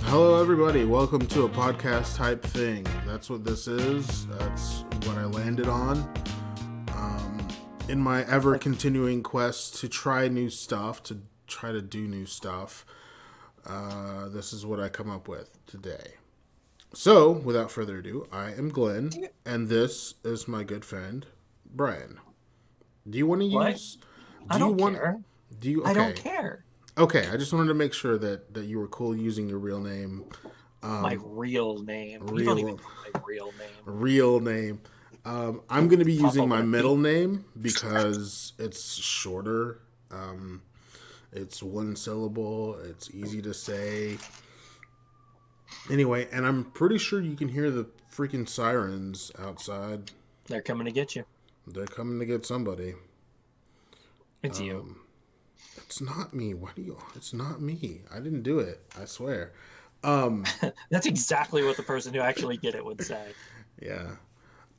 Hello, everybody. Welcome to a podcast type thing. That's what this is. That's what I landed on. In my ever continuing quest to try new stuff, to try to do new stuff, this is what I come up with today. So, without further ado, I am Glenn, and this is my good friend, Brian. Do you want to What? use. I Do you don't want. care. Do you. I don't Okay. care. Okay, I just wanted to make sure that you were cool using your real name. My real name. You don't even Real. know my real name. Real name. I'm going to be Papa using my wanna middle beat. name because it's shorter. It's one syllable. It's easy to say. Anyway, and I'm pretty sure you can hear the freaking sirens outside. They're coming to get you. They're coming to get somebody. It's you. It's not me. Why do you? It's not me. I didn't do it. I swear. That's exactly what the person who actually did it would say. Yeah.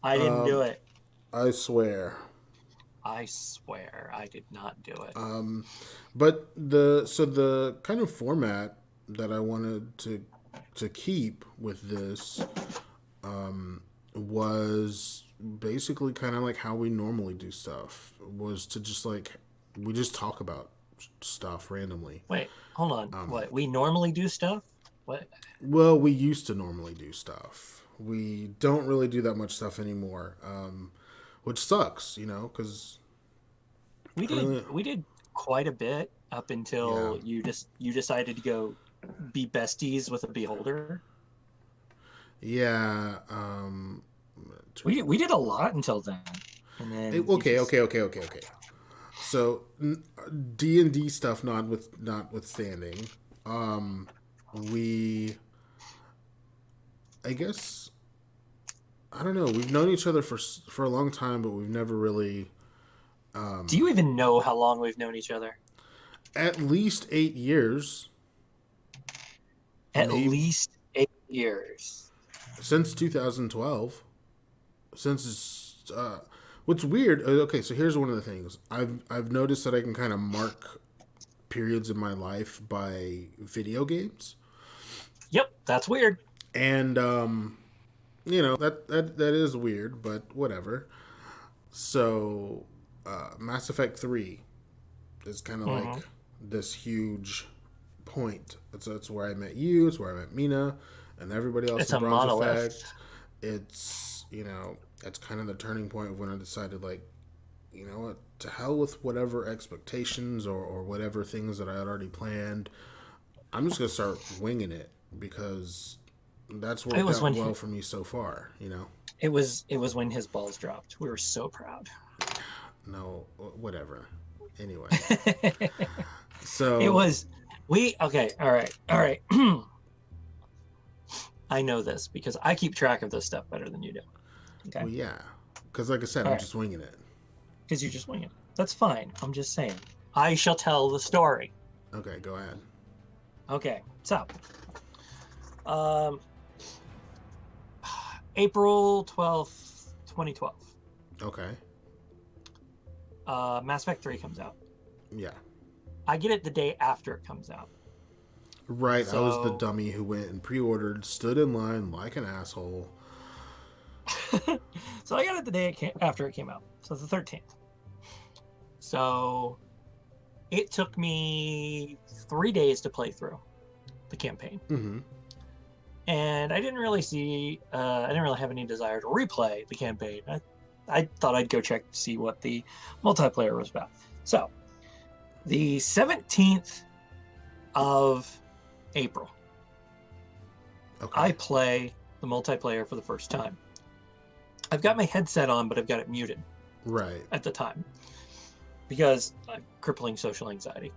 I didn't do it. I swear. I swear I did not do it. But the kind of format that I wanted to keep with this was basically kind of like how we normally do stuff. Was to just like we just talk about stuff randomly. Wait, hold on. What? We normally do stuff? What? Well, we used to normally do stuff. We don't really do that much stuff anymore, which sucks, because We I did really, we did quite a bit up yeah, until you decided to go be besties with a beholder. yeah. We did a lot until then. And then you Okay, just okay, okay, okay, okay. So D&D stuff notwithstanding, we I guess I don't know. We've known each other for a long time, but we've never really Do you even know how long we've known each other? at least 8 years, At maybe least 8 years. since 2012. What's weird. Okay, so here's one of the things I've noticed that I can kind of mark periods in my life by video games, Yep, that's weird. and that is weird, but whatever. So, Mass Effect 3 is kind of like Hmm. this huge point. It's where I met you. It's where I met Mina, and everybody else It's in a Bronze monolith. Effect. It's kind of the turning point of when I decided, like, you know what, to hell with whatever expectations or whatever things that I had already planned. I'm just gonna start winging it because that's It worked was out when well for me so far. it was when his balls dropped. We were so proud. No, whatever. Anyway, It so was okay, all right. All right. I know this because I keep track of this stuff better than you do. Okay. well, yeah, because like I said, All I'm right. just winging it. Because you're just winging it. That's fine. I'm just saying. I shall tell the story. Okay, go ahead. Okay. So, um, April 12th, 2012. Okay, Mass Effect 3 comes out. yeah, I get it the day after it comes out. right. I was the So, dummy who went and pre-ordered, stood in line like an asshole. so I got it the day after it came out. So it's the 13th. So it took me 3 days to play through the campaign. Mm-hmm. And I didn't really I didn't really have any desire to replay the campaign. I thought I'd go check to see what the multiplayer was about. So, the 17th of April, Okay. I play the multiplayer for the first time. I've got my headset on, but I've got it muted Right. at the time because I'm crippling social anxiety,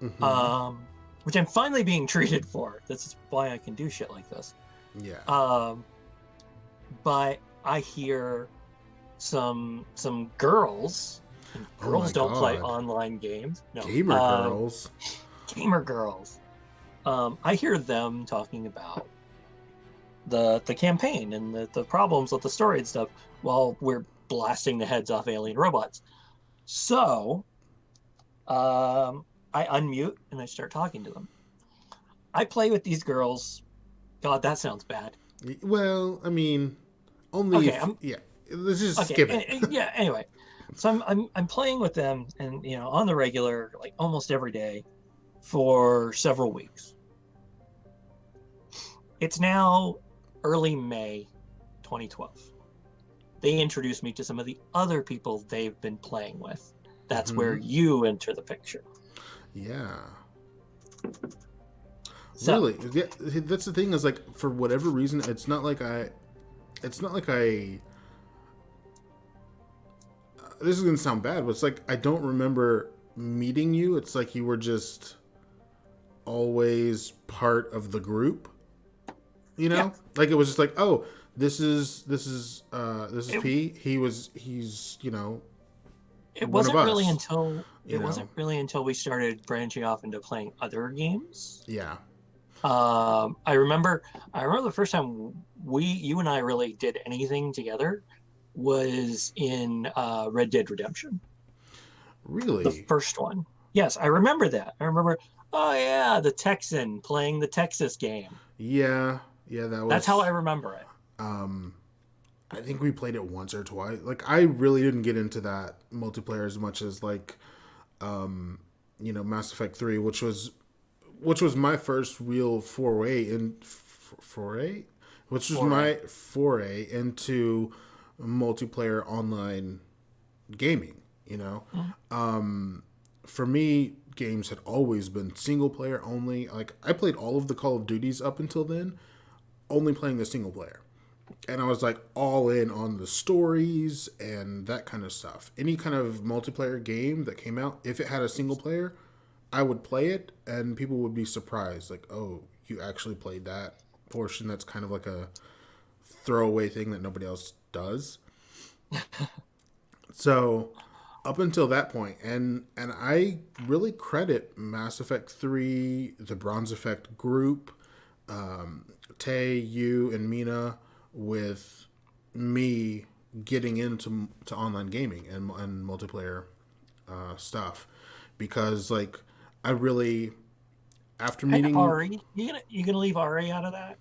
Mm-hmm. which I'm finally being treated for. This is why I can do shit like this. Yeah. Um, but I hear some girls. And Oh my girls don't play god. online games. No, Gamer girls. gamer girls. I hear them talking about the campaign and the problems with the story and stuff while we're blasting the heads off alien robots. So I unmute and I start talking to them. I play with these girls. God, that sounds bad. Well, I mean, only Okay, if I'm yeah. Let's just okay. skip it. Yeah. Anyway, so I'm playing with them, and on the regular, like almost every day for several weeks. It's now early May 2012. They introduced me to some of the other people they've been playing with. That's where Hmm. you enter the picture. Yeah. So, Really? Yeah, that's the thing is like for whatever reason, it's not like I this is gonna sound bad, but it's like I don't remember meeting you. It's like you were just always part of the group. You yeah, know, like it was just like, oh, this is it, P. He's it one of wasn't really us. until You know, we started branching off into playing other games. yeah, I remember the first time you and I really did anything together was in Red Dead Redemption, the really, first one. Yes, I remember that. I remember, oh yeah, the Texan playing the Texas game. yeah, yeah. That That's how I was. remember it. Um, I think we played it once or twice. Like I really didn't get into that multiplayer as much as like Mass Effect 3, which was my first real foray, which was Foray. my foray into multiplayer online gaming. Mm. For me, games had always been single player only. Like I played all of the Call of Duties up until then, only playing the single player. And I was like all in on the stories and that kind of stuff. Any kind of multiplayer game that came out, if it had a single player, I would play it and people would be surprised like, "Oh, you actually played that portion that's kind of like a throwaway thing that nobody else does." So, up until that point, and I really credit Mass Effect 3, the Bronze Effect group, Tay, you, and Mina with me getting into online gaming and multiplayer stuff because like I really after And meeting Ari, you gonna leave Ari out of that?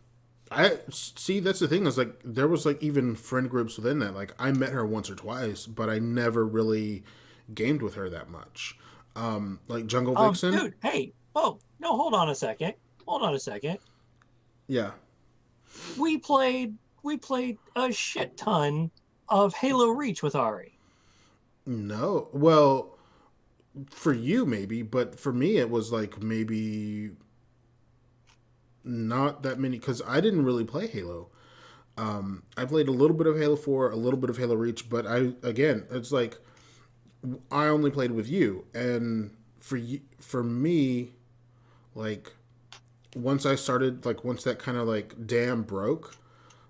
I see that's the thing is like there was like even friend groups within that like I met her once or twice but I never really gamed with her that much like Jungle Vixen. Dude, hey, whoa, no, hold on a second. Hold on a second. Yeah. We played a shit ton of Halo Reach with Ari. No, well, for you maybe, but for me it was like maybe not that many because I didn't really play Halo. I played a little bit of Halo 4, a little bit of Halo Reach, but it's like I only played with you, and for me, like once that kind of like dam broke,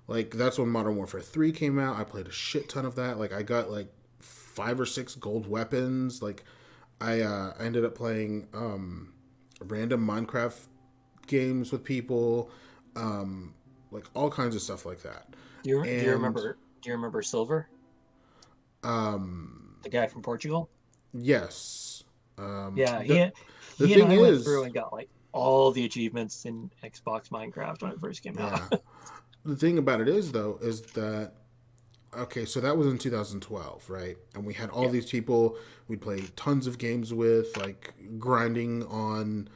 like that's when Modern Warfare 3 came out. I played a shit ton of that. Like I got like 5 or 6 gold weapons. Like I ended up playing random Minecraft games with people, like all kinds of stuff like that. And Do you remember Silver, um, the guy from Portugal? yes, Yeah, the he and thing I went through is, and got like all the achievements in Xbox Minecraft when it first came out. yeah, the thing about it is though is that okay, so that was in 2012, right? And we had all Yeah. these people we'd play tons of games with, like grinding on,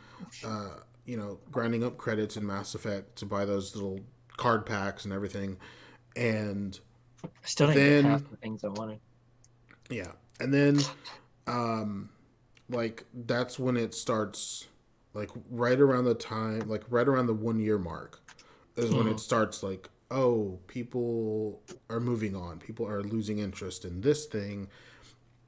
grinding up credits in Mass Effect to buy those little card packs and everything. And I still didn't get half then, the things I wanted. yeah, and then, um, like that's when it starts, like right around the 1 year mark, is when it Hmm. starts like, oh, people are moving on, people are losing interest in this thing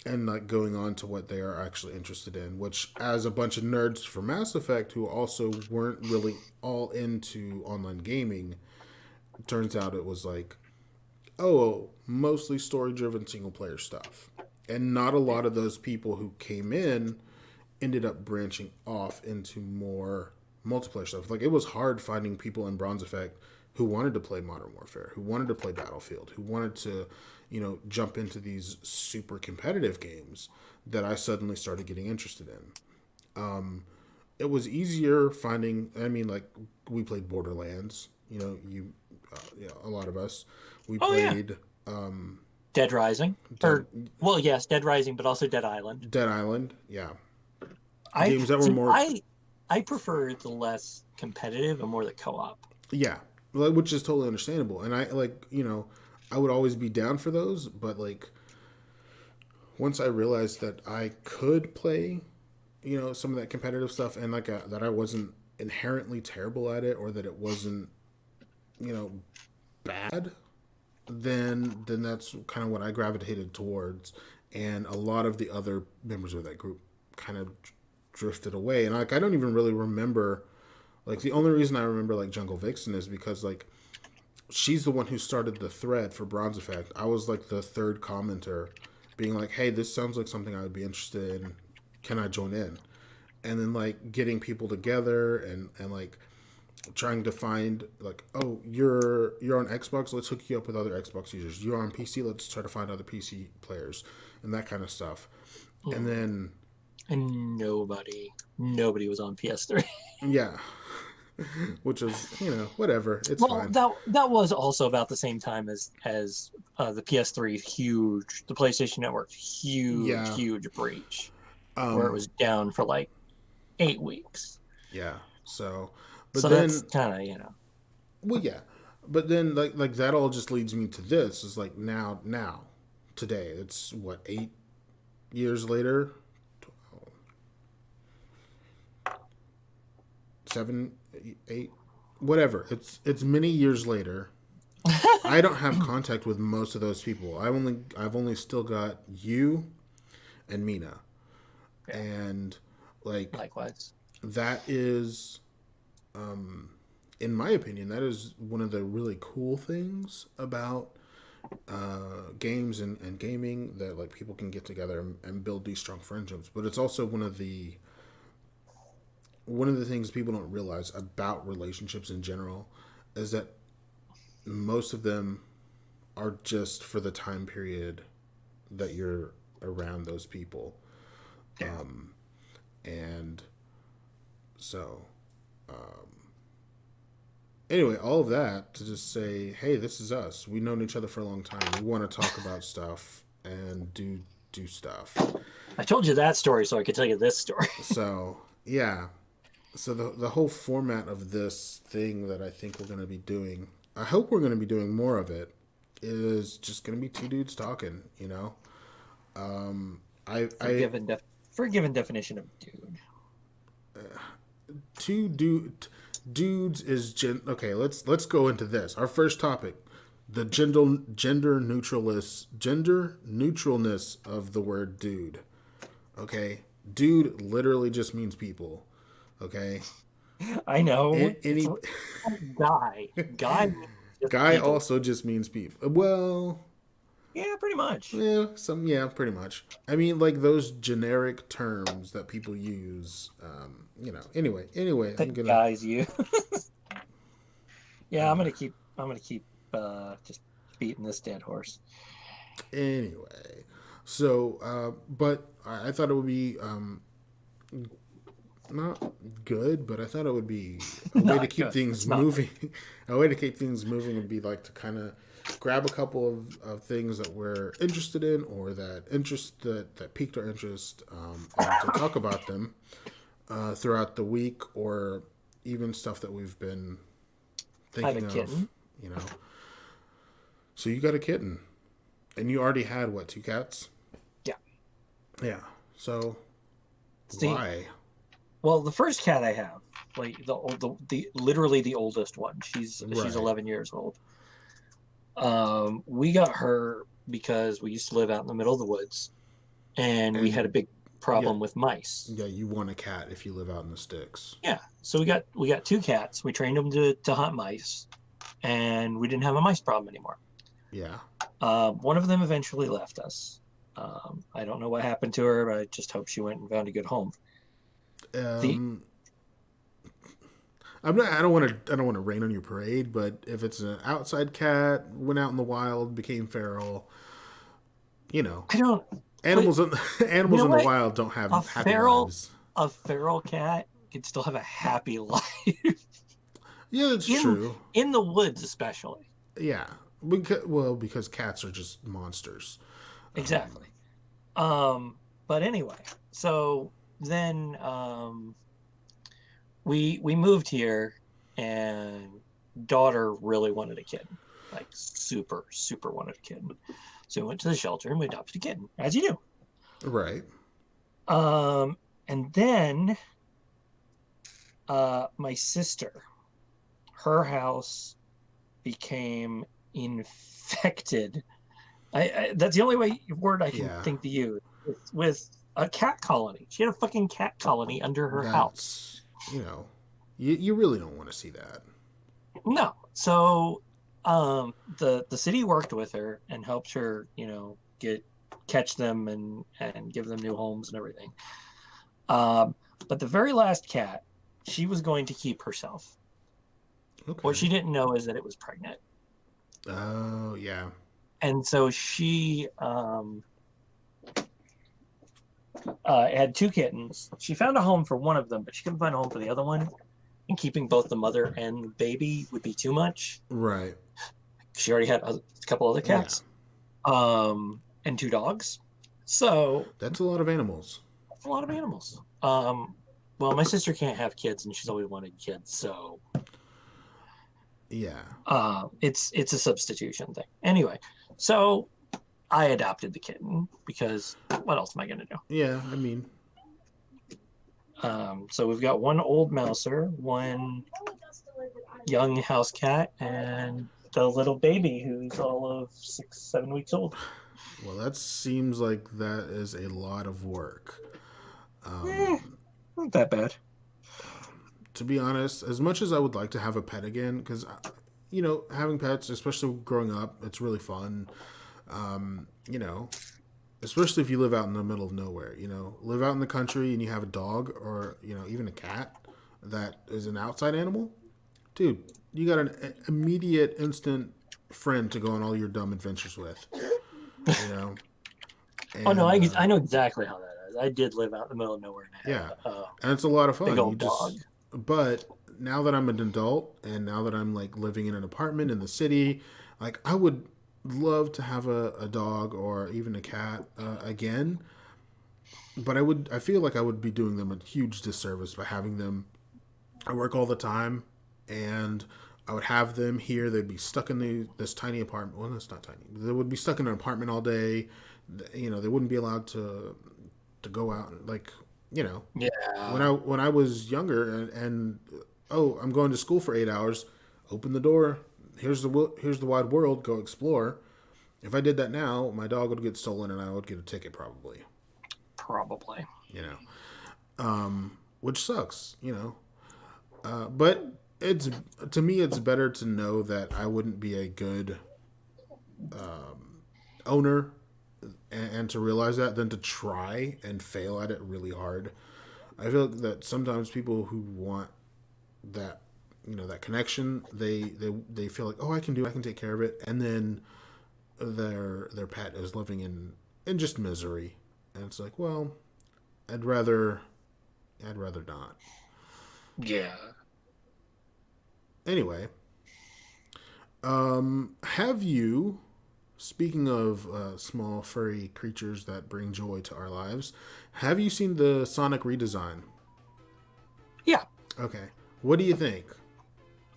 and like going on to what they are actually interested in, which as a bunch of nerds for Mass Effect who also weren't really all into online gaming, turns out it was like, oh, mostly story driven single player stuff. And not a Yeah. lot of those people who came in ended up branching off into more multiplayer stuff. Like it was hard finding people in Bronze Effect who wanted to play Modern Warfare, who wanted to play Battlefield, who wanted to, jump into these super competitive games that I suddenly started getting interested in. it was easier finding. I mean, like we played Borderlands. You know, yeah, a lot of us. We Oh yeah, played Dead Rising, Dead, or well, yes, Dead Rising, but also Dead Island. Dead Island. Yeah, I games that were see. more. I prefer the less competitive and more the co-op. Yeah, which is totally understandable. And I like, I would always be down for those, but like once I realized that I could play, some of that competitive stuff, and like that I wasn't inherently terrible at it, or that it wasn't, you know, bad, then that's kind of what I gravitated towards. And a lot of the other members of that group kind of drifted away. And like I don't even really remember. Like the only reason I remember like Jungle Vixen is because like she's the one who started the thread for Bronze Effect. I was like the third commenter, being like, "Hey, this sounds like something I would be interested in. Can I join in?" And then like getting people together and like trying to find like, "Oh, you're on Xbox. Let's hook you up with other Xbox users. You're on PC. Let's try to find other PC players," and that kind of stuff. And Mm. then And nobody was on PS3. yeah, which is whatever. It's Well, fine. that was also about the same time as the PS3 huge, the PlayStation Network Yeah. huge breach, where it Um. was down for like 8 weeks. Yeah. So, but So that's then kind of well, yeah, but then like that all just leads me to this is like now today it's what 8 years later, 7, 8, whatever. It's many years later. I don't have contact with most of those people. I've only still got you and Mina, yeah, and like likewise. that is in my opinion, that is one of the really cool things about games and gaming, that like people can get together and build these strong friendships. But it's also one of the things people don't realize about relationships in general is that most of them are just for the time period that you're around those people. Yeah. And so anyway, all of that to just say, hey, this is us. We've known each other for a long time. We want to talk about stuff and do stuff. I told you that story so I could tell you this story. So yeah. So the whole format of this thing that I think we're going to be doing, I hope we're going to be doing more of it, is just going to be two dudes talking. I Forgiven definition of dude. two dudes is okay. Let's go into this. Our first topic, the gender neutralness of the word dude. Okay, dude literally just means people. Okay, I know. any Guy. Guy means just guy people. also just means people. Well, Yeah, pretty much. yeah, pretty much. I mean, like those generic terms that people use. Anyway, I'm That gonna. guys you. Yeah, I'm gonna keep just beating this dead horse. Anyway, so but I thought it would be not good, but I thought it would be a way to Not keep good. things It's not. moving. A way to keep things moving would be like to kind of grab a couple of things that we're interested in, or that piqued our interest, and to talk about them throughout the week, or even stuff that we've been I have a thinking of. kitten. You know. So you got a kitten, and you already had what, 2 cats? Yeah. Yeah. So See, why? well, the first cat I have, like the literally the oldest one. She's Right. 11 years old. We got her because we used to live out in the middle of the woods, and we had a And big problem yeah, with mice. yeah, you want a cat if you live out in the sticks. Yeah, so we got 2 cats. We trained them to hunt mice, and we didn't have a mice problem anymore. Yeah. One of them eventually left us. I don't know what happened to her, but I just hope she went and found a good home. The I don't want to rain on your parade, but if it's an outside cat, went out in the wild, became feral, you know, I don't. animals in, You animals know in the what? wild don't have A happy feral lives. a feral cat could still have a happy life Yeah, that's true. in the woods, especially. Yeah, because cats are just monsters. Exactly. But anyway, so then we moved here, and daughter really wanted a kitten, like super super wanted a kitten. So we went to the shelter and we adopted a kitten, as you do. Right. And then my sister, her house became infected. That's the only word I can Yeah. think to use with a cat colony. She had a fucking cat colony under her house. That's, you really don't want to see that. No, so the city worked with her and helped her, catch them and give them new homes and everything. But the very last cat, she was going to keep herself. Okay. What she didn't know is that it was pregnant. Oh, yeah. And so she had two kittens. She found a home for one of them, but she couldn't find a home for the other one. And keeping both the mother and the baby would be too much. Right. She already had a couple other cats, and two dogs. So that's a lot of animals. That's a lot of animals. Well, my sister can't have kids, and she's always wanted kids, so yeah. It's a substitution thing. Anyway, so I adopted the kitten because what else am I gonna do? Yeah, I mean. So we've got one old mouser, one young house cat, and the little baby who's all of 6-7 weeks old. Well, that seems like that is a lot of work. Not that bad. To be honest, as much as I would like to have a pet again, because, having pets, especially growing up, it's really fun. Especially if you live out in the middle of nowhere, live out in the country and you have a dog or, even a cat that is an outside animal. Dude, you got an immediate, instant friend to go on all your dumb adventures with, And, oh, no, I know exactly how that is. I did live out in the middle of nowhere. And it's a lot of fun. Big old dog. But now that I'm an adult and now that I'm like living in an apartment in the city, like I would love to have a dog or even a cat again, but I feel like I would be doing them a huge disservice by having them. I work all the time, and I would have them here. They'd be stuck in this tiny apartment. Well, it's not tiny. They would be stuck in an apartment all day. They wouldn't be allowed to go out. Yeah. When I was younger, and I'm going to school for 8 hours. Open the door. Here's the wide world. Go explore. If I did that now, my dog would get stolen, and I would get a ticket probably. Probably. Which sucks. But to me, it's better to know that I wouldn't be a good owner, and to realize that than to try and fail at it really hard. I feel that sometimes people who want that that connection, they feel like, I can take care of it, and then their pet is living in just misery, and it's like, well, I'd rather not. Yeah. Anyway, have you, speaking of small furry creatures that bring joy to our lives, have you seen the Sonic redesign? Yeah. Okay. What do you think?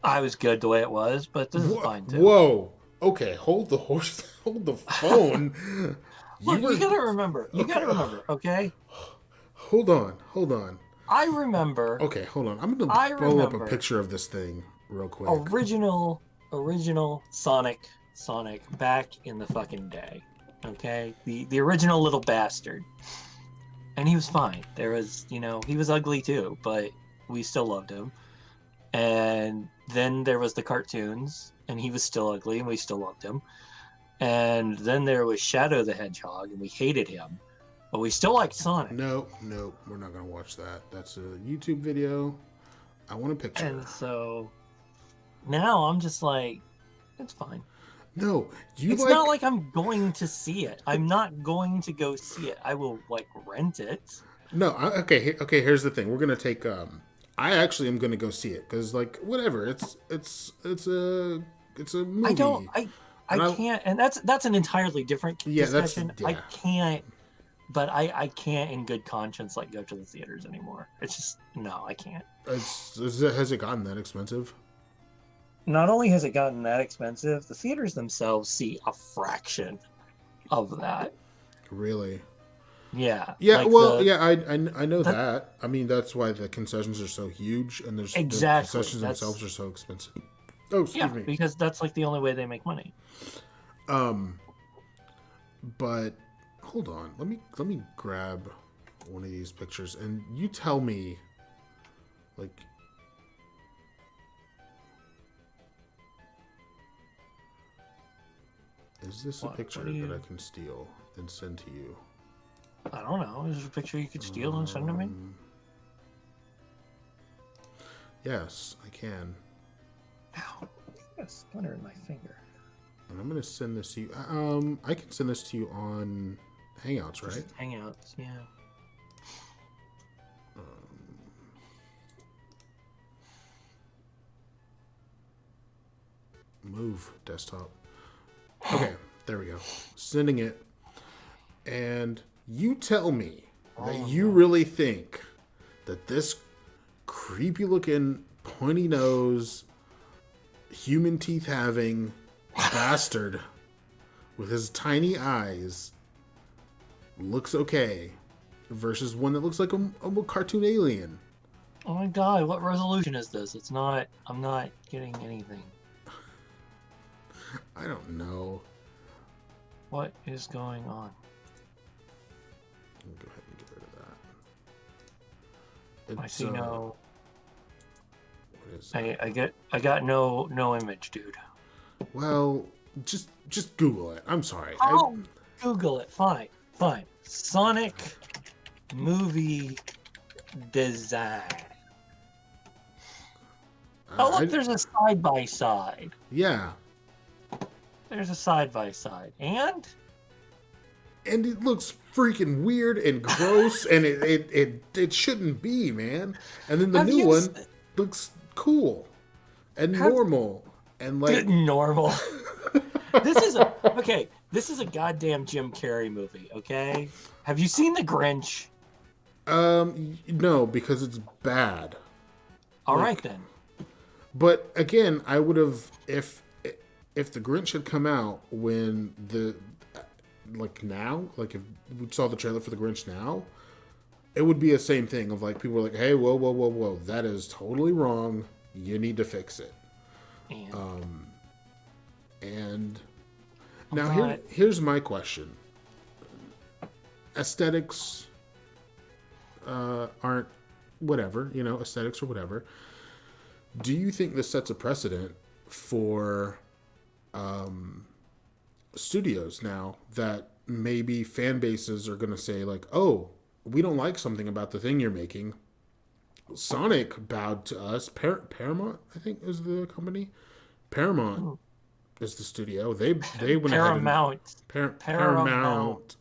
I was good the way it was, but this is fine too. Whoa. Okay, hold the phone. Look, you gotta remember. Okay? Hold on. I remember. Okay, hold on. I'm gonna pull up a picture of this thing real quick. Original Sonic back in the fucking day. Okay? The original little bastard. And he was fine. There was, he was ugly too, but we still loved him. And then there was the cartoons, and he was still ugly, and we still loved him. And then there was Shadow the Hedgehog, and we hated him, but we still liked Sonic. No, we're not gonna watch that. That's a YouTube video. I want a picture. And so now I'm just like, it's fine. No, it's not like I'm going to see it. I'm not going to go see it. I will rent it. No, okay. Here's the thing. We're gonna take I actually am gonna go see it because, like, whatever. It's a I don't. movie, I and can't, and that's an entirely different yeah, discussion. I yeah. can't, but I can't in good conscience like go to the theaters anymore. It's just no, I can't. Has it gotten that expensive? Not only has it gotten that expensive, the theaters themselves see a fraction of that. Really? Yeah. Yeah. Like Well, yeah. I know that that. I mean, that's why the concessions are so huge, and the exactly. concessions themselves are so expensive. Oh, excuse Yeah, me. because that's like the only way they make money. Um, but hold on. Let me grab one of these pictures, and you tell me, like. Is this a picture that I can steal and send to you? I don't know. Is there a picture you could steal and send to me? Yes, I can. Ow. I got a splinter in my finger. And I'm going to send this to you. I can send this to you on Hangouts, right? Just Hangouts, yeah. Move desktop. Okay, there we go. Sending it. And you tell me that you really think that this creepy looking, pointy nose, human teeth having bastard with his tiny eyes looks okay versus one that looks like a cartoon alien. Oh my god, what resolution is this? It's not. I'm not getting anything. I don't know. What is going on? Let me go ahead and get rid of that. I see no. What is that? I got no image, dude. Well, just Google it. I'm sorry. Oh, Google it. Fine. Sonic movie design. Oh look, there's a side by side. Yeah. There's a side by side, and it looks freaking weird and gross, and it shouldn't be, man. And then the new one looks cool and normal and like normal. This is a goddamn Jim Carrey movie. Okay, have you seen The Grinch? No, because it's bad. All right then. But again, I would have if The Grinch had come out when if we saw the trailer for The Grinch now, it would be the same thing of like people are like, hey, whoa, that is totally wrong. You need to fix it. And now here's my question. Aesthetics aren't whatever, aesthetics or whatever. Do you think this sets a precedent for studios now that maybe fan bases are going to say like, oh, we don't like something about the thing you're making. Sonic bowed to us. Paramount, I think, is the company. Paramount is the studio. They went Paramount. Paramount.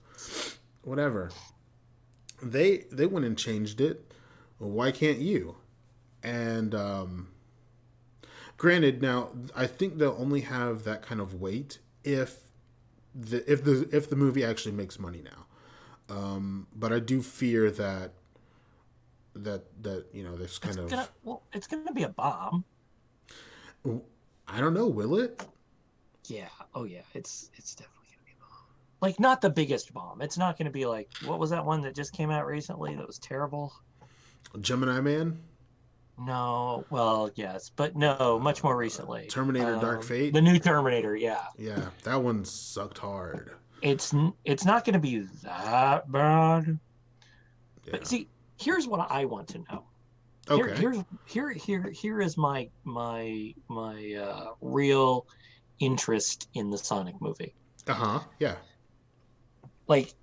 Whatever. They went and changed it. Well, why can't you? And granted, now I think they'll only have that kind of weight if the movie actually makes money now. But I do fear that this kind of it's gonna be a bomb. I don't know. Will it? Yeah. Oh yeah. It's definitely gonna be a bomb. Like not the biggest bomb. It's not gonna be like what was that one that just came out recently that was terrible? Gemini Man. No, well, yes, but no, much more recently. Terminator Dark Fate? The new Terminator, yeah. Yeah, that one sucked hard. It's not going to be that bad. Yeah. But see, here's what I want to know. Okay. Here is my real interest in the Sonic movie. Yeah. Like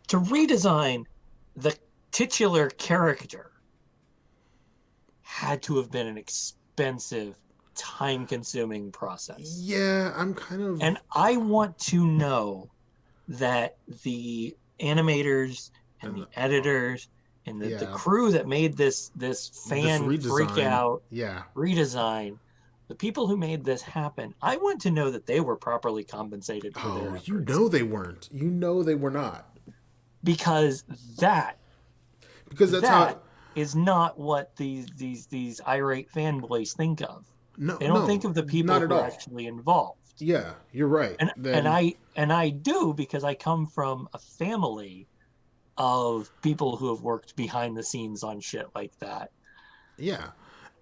to redesign the titular character had to have been an expensive, time-consuming process. Yeah, I'm kind of... And I want to know that the animators and the editors and the Yeah. crew that made this This fan freak redesign. out Yeah. redesign, the people who made this happen, I want to know that they were properly compensated for their Oh, efforts, they weren't. They were not. because that Because that's how. that is not what these irate fanboys think of. No, They don't think no, of the people not at who are all. actually involved. Yeah, you're right. And Then I do, because I come from a family of people who have worked behind the scenes on shit like that. yeah,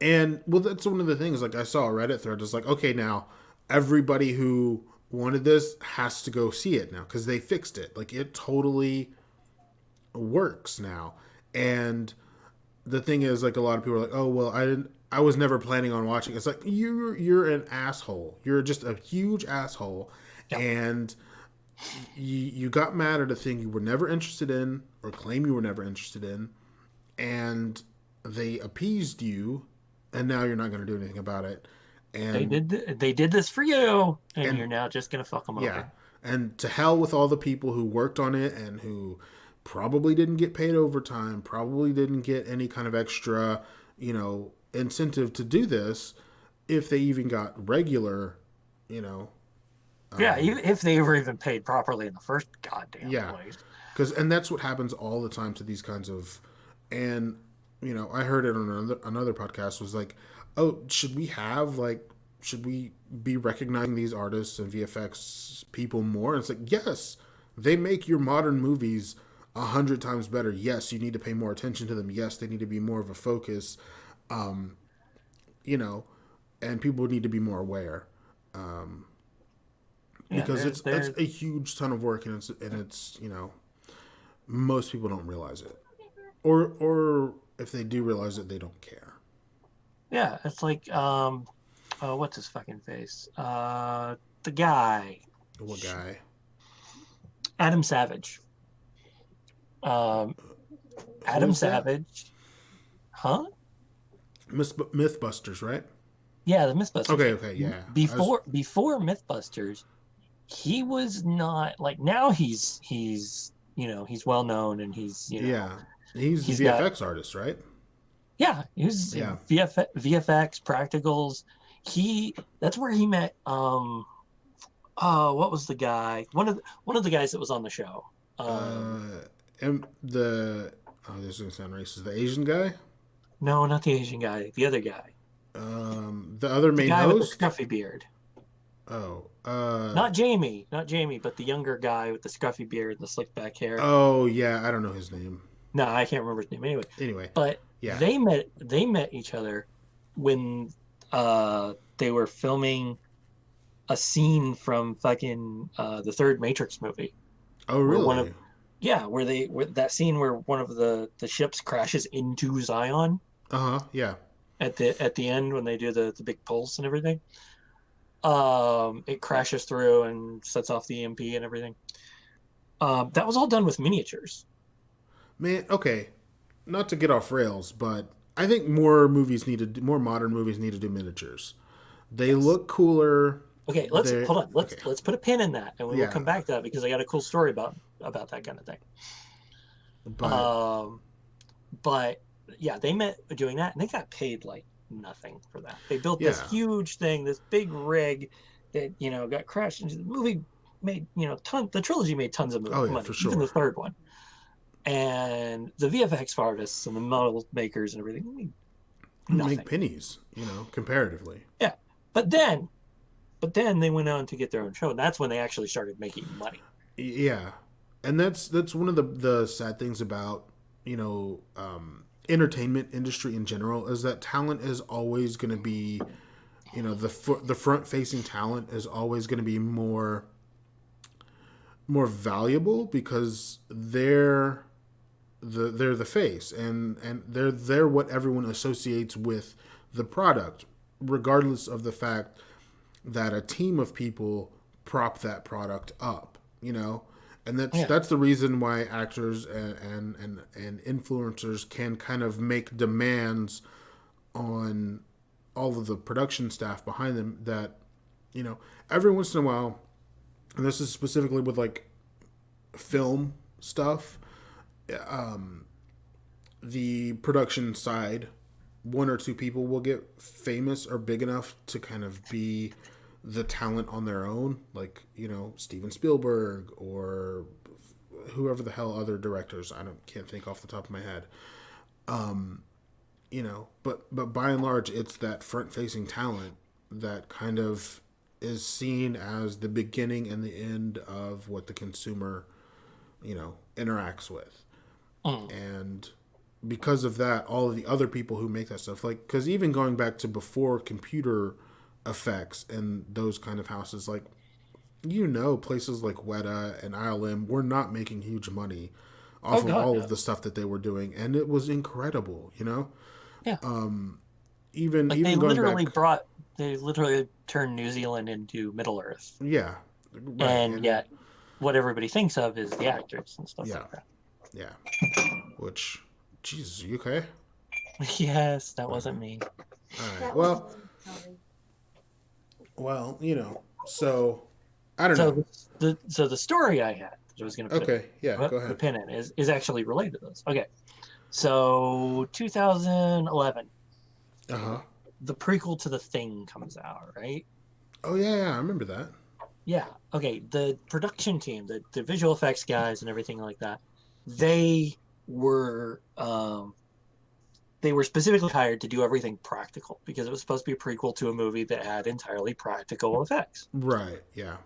and well, that's one of the things. Like I saw a Reddit thread. It's like, okay, now everybody who wanted this has to go see it now because they fixed it. Like it totally works now. And the thing is, like a lot of people are like, oh well, I didn't. I was never planning on watching. It's like you're an asshole. You're just a huge asshole, Yeah. and you got mad at a thing you were never interested in or claim you were never interested in, and they appeased you, and now you're not going to do anything about it. And They did this for you, and and you're now just gonna fuck them yeah, over. and to hell with all the people who worked on it and who probably didn't get paid overtime, probably didn't get any kind of extra, incentive to do this if they even got regular, you know, Yeah, if they were even paid properly in the first goddamn yeah, place. because and that's what happens all the time to these kinds of, and I heard it on another podcast was like, oh, should we be recognizing these artists and VFX people more? And it's like, yes, they make your modern movies 100 times better. Yes, you need to pay more attention to them. Yes, they need to be more of a focus. Um, and people need to be more aware. Yeah, Because it's a huge ton of work, and it's most people don't realize it, or if they do realize it, they don't care. yeah, it's like what's his fucking face? The guy, What guy? Adam Savage. Um, Who Adam is that? Savage, huh? Mythbusters, right? Yeah, the Mythbusters. Okay, yeah. Before Mythbusters, he was not like, now he's well known, and Yeah, he's he's got, VFX artist, right? yeah, he was Yeah. VFX practicals. That's where he met what was the guy, one of the guys that was on the show. And this is gonna sound racist. The Asian guy, No, not the Asian guy, the other guy, the other the main guy with the host. scruffy beard. Oh, Not Jamie, but the younger guy with the scruffy beard and the slick back hair. oh yeah, I don't know his name. No, I can't remember his name anyway. Anyway, But yeah. they met each other when they were filming a scene from fucking the third Matrix movie. Oh really? Where that scene where one of the ships crashes into Zion Yeah. at the end when they do the big pulse and everything. It crashes through and sets off the EMP and everything. That was all done with miniatures. Man, okay. Not to get off rails, but I think more modern movies need to do miniatures. They look cooler. Okay, let's hold on. Okay. Let's put a pin in that, and we will Yeah. come back to that, because I got a cool story about that kind of thing. But But yeah, they met doing that, and they got paid like nothing for that. They built this Yeah. huge thing, this big rig that got crashed into. The movie made the trilogy made tons of money, for even the sure. third one. And the VFX artists and the model makers and everything made nothing. Make pennies, comparatively. Yeah, but then they went on to get their own show, and that's when they actually started making money. Yeah, and that's one of the sad things about entertainment industry in general is that talent is always going to be, the front facing talent is always going to be more valuable because they're the face and they're what everyone associates with the product, regardless of the fact that a team of people prop that product up, and that's the reason why actors and influencers can kind of make demands on all of the production staff behind them that every once in a while, and this is specifically with like film stuff, the production side, one or two people will get famous or big enough to kind of be the talent on their own, like, you know, Steven Spielberg or whoever the hell other directors. Can't think off the top of my head. You know, but by and large, it's that front facing talent that kind of is seen as the beginning and the end of what the consumer, you know, interacts with. Mm. And because of that, all of the other people who make that stuff, like, because even going back to before computer effects and those kind of houses, like, you know, places like Weta and ILM were not making huge money Oh off of God, all of no. the stuff that they were doing, and it was incredible, you know. Yeah. Even Like even going back, they literally turned New Zealand into Middle Earth, yeah, right, and and yet what everybody thinks of is the actors and stuff yeah, like that. yeah. Which, Jesus, you okay? Yes, that wasn't me. All right. That was Well, sorry. you know, so I don't So know. the story I had that I was going to Okay, yeah, go put a ahead. pin in is actually related to this. Okay, so 2011, Uh huh. the prequel to The Thing comes out, right? Oh yeah, I remember that. Yeah. Okay. The production team, the visual effects guys, and everything like that, they were they were specifically hired to do everything practical because it was supposed to be a prequel to a movie that had entirely practical effects. Right. Yeah.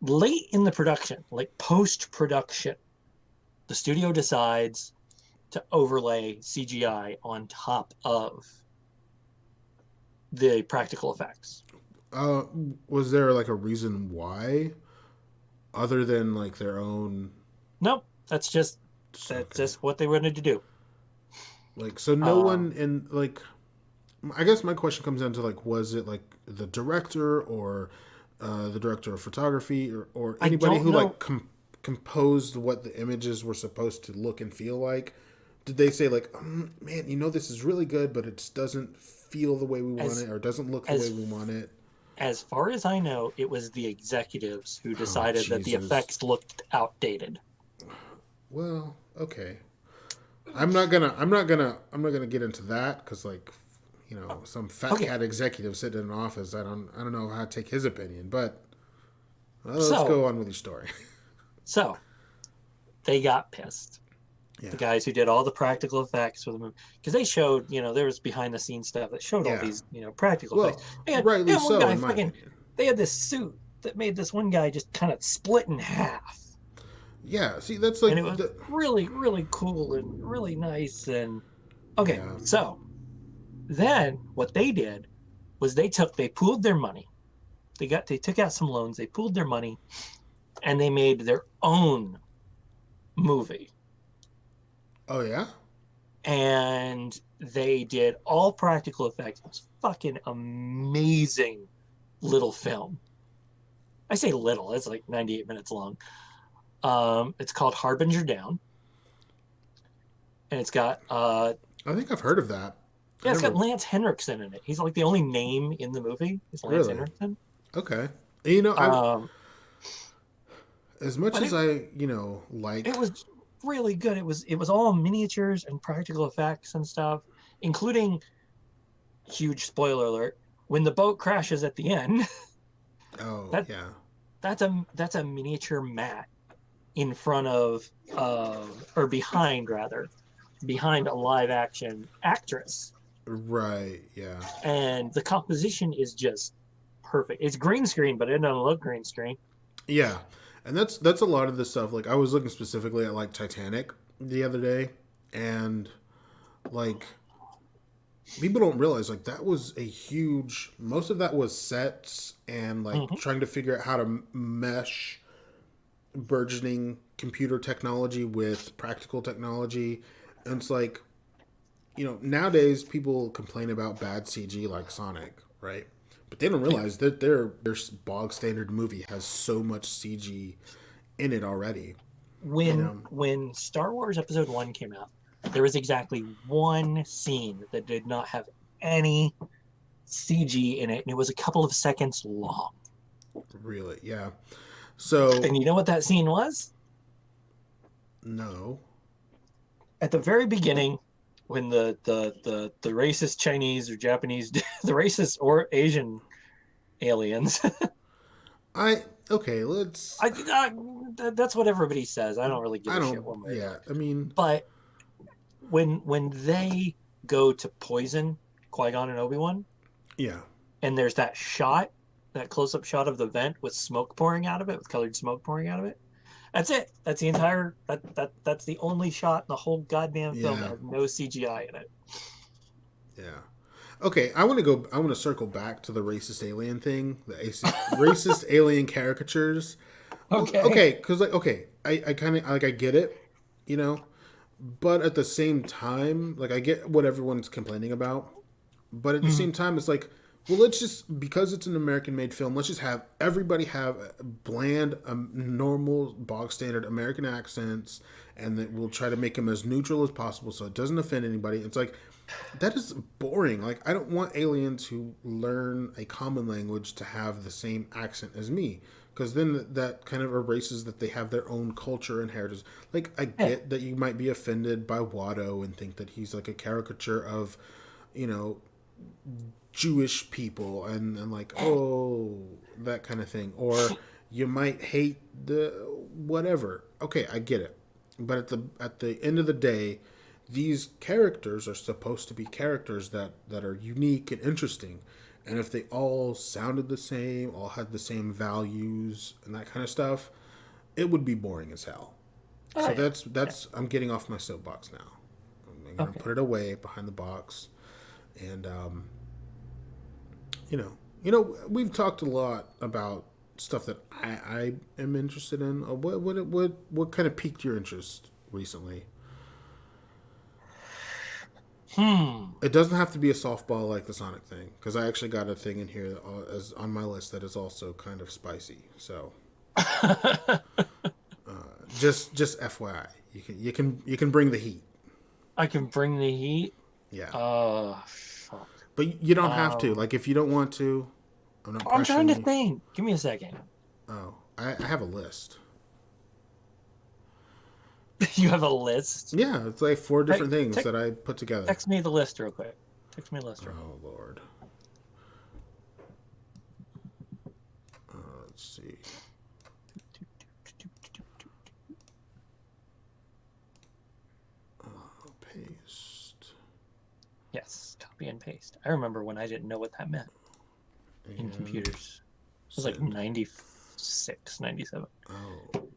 Late in the production, like post production, the studio decides to overlay CGI on top of the practical effects. Uh, was there like a reason why, other than like their own? Nope, that's Okay. just what they wanted to do. Like, so no Um, one in like. I guess my question comes down to like, was it like the director or the director of photography or I anybody don't who know like composed what the images were supposed to look and feel like? Did they say like, man, you know, this is really good, but it just doesn't feel the way we want as it, or doesn't look the way as we want it? as far as I know, it was the executives who Oh decided that the Jesus. effects looked outdated. Well, okay. I'm not gonna get into that because like, you know, some fat Okay, cat executive sitting in an office. I don't know how to take his opinion, but let's so go on with your story. so they got pissed. Yeah. The guys who did all the practical effects for the movie, because they showed, there was behind the scenes stuff that showed all Yeah. these, practical effects. Well, They rightly had one so, guy in my fucking, opinion. they had this suit that made this one guy just kind of split in half, Yeah. See, that's and it like was the. really, really cool and really nice. And okay, Yeah. so then what they did was they pooled their money. They took out some loans, they pooled their money, and they made their own movie. Oh yeah. And they did all practical effects. It was fucking amazing little film. I say little, it's like 98 minutes long. It's called Harbinger Down. And it's got I think I've heard of that. I yeah, it's got never Lance Henriksen in it. He's like the only name in the movie. Is Lance really. Henriksen. Okay. You know, I Um, as much but as I like. it was really good. It was all miniatures and practical effects and stuff, including huge spoiler alert when the boat crashes at the end. Oh that yeah. that's a miniature mat in front of or behind a live action actress, Right. Yeah. and the composition is just perfect. It's green screen, but it doesn't look green screen. Yeah, and that's a lot of the stuff. Like I was looking specifically at like Titanic the other day, and like people don't realize like that was a huge. Most of that was sets and like Mm-hmm. trying to figure out how to mesh burgeoning computer technology with practical technology, and it's like nowadays people complain about bad CG like Sonic, right? But they don't Yeah. realize that their bog standard movie has so much CG in it already. You when know, when Star Wars Episode 1 came out, there was exactly one scene that did not have any CG in it, and it was a couple of seconds long. really, yeah. So And you know what that scene was? no, at the very beginning, when the racist Chinese or Japanese, the racist or Asian aliens, Okay, let's. that's what everybody says. I don't really give I a shit don't. one way or the Yeah, other. I mean, But when they go to poison Qui-Gon and Obi-Wan, yeah, and there's that shot, that close-up shot of the vent with smoke pouring out of it, with colored smoke pouring out of it. That's it. That's the entire. That's the only shot in the whole goddamn film that yeah, has no CGI in it. yeah. Okay, I want to go. I want to circle back to the racist alien thing, the racist alien caricatures. Well, Okay. okay, because like, okay, I kind of like I get it, you know, but at the same time, like I get what everyone's complaining about, but at the Mhm. same time, it's like, well, let's just because it's an American-made film, let's just have everybody have bland, normal, bog standard American accents, and that we'll try to make them as neutral as possible so it doesn't offend anybody. It's like that is boring. Like I don't want aliens who learn a common language to have the same accent as me, because then that kind of erases that they have their own culture and heritage. Like I Yeah. get that you might be offended by Watto and think that he's like a caricature of, you know, Jewish people and like, oh, that kind of thing, or you might hate the whatever. Okay, I get it, but at the end of the day, these characters are supposed to be characters that are unique and interesting, and if they all sounded the same, all had the same values and that kind of stuff, it would be boring as hell. Oh So yeah. that's I'm getting off my soapbox now. I'm gonna Okay. put it away behind the box, and we've talked a lot about stuff that I am interested in. What kind of piqued your interest recently? Hmm. It doesn't have to be a softball like the Sonic thing, because I actually got a thing in here as on my list that is also kind of spicy. So just FYI, you can bring the heat. I can bring the heat. Yeah, Fuck. but you don't have to. Um, Like if you don't want to, I'm not I'm trying pressuring to you. think. Give me a second. Oh, I have a list. You have a list. Yeah, it's like four Hey, different things that I put together. text me the list real quick. Text me the list real quick. Oh Lord. Let's see. Paste. Yes, copy and paste. I remember when I didn't know what that meant in And computers. It was like send. 96, 97. Oh.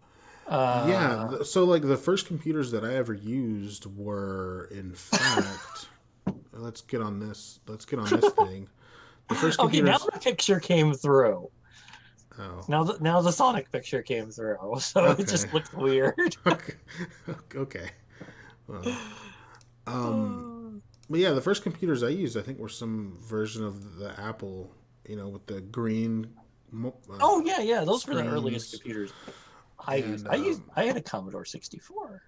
Yeah, Uh, so like the first computers that I ever used were in fact let's get on this. Let's get on this thing. The first okay, now computers. the picture came through. Oh. Now the Sonic picture came through, so it Okay. just looked weird. Okay. Okay. Well, but yeah, the first computers I used, I think, were some version of the Apple, with the green Oh yeah, yeah, those were the earliest screens. computers I used. And I had a Commodore 64.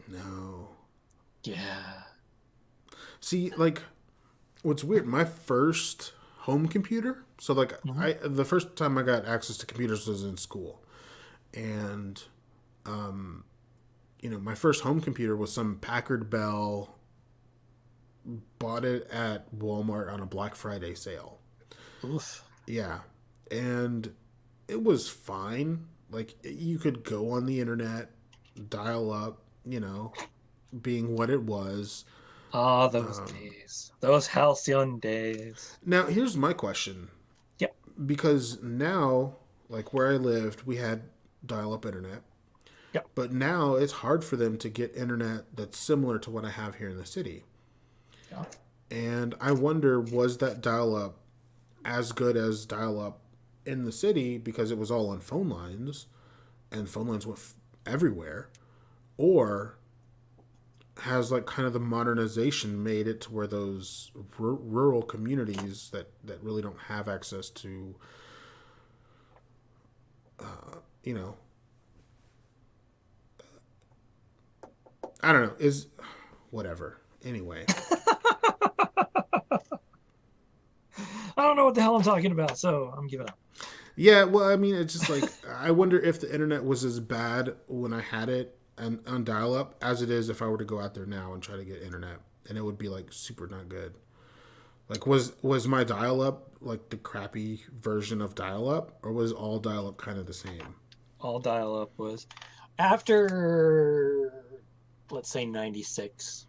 no, Yeah. see, like, what's weird? My first home computer. So, like, Hmm. the first time I got access to computers was in school, and my first home computer was some Packard Bell. Bought it at Walmart on a Black Friday sale. Oof. Yeah, and it was fine. Like you could go on the internet, dial up, being what it was. Ah, those days. Those halcyon days. Now, here's my question. Yep. Because now, like where I lived, we had dial up internet. Yep. But now it's hard for them to get internet that's similar to what I have here in the city. Yeah. And I wonder, was that dial up as good as dial up in the city because it was all on phone lines and phone lines went everywhere? Or has like kind of the modernization made it to where those rural communities that really don't have access to, you know, I don't know, is whatever. Anyway. I don't know what the hell I'm talking about, so I'm giving up. Yeah, well, I mean, it's just like I wonder if the internet was as bad when I had it and on dial-up as it is if I were to go out there now and try to get internet, and it would be like super not good. Like, was my dial-up like the crappy version of dial-up, or was all dial-up kind of the same? All dial-up was after, let's say 96.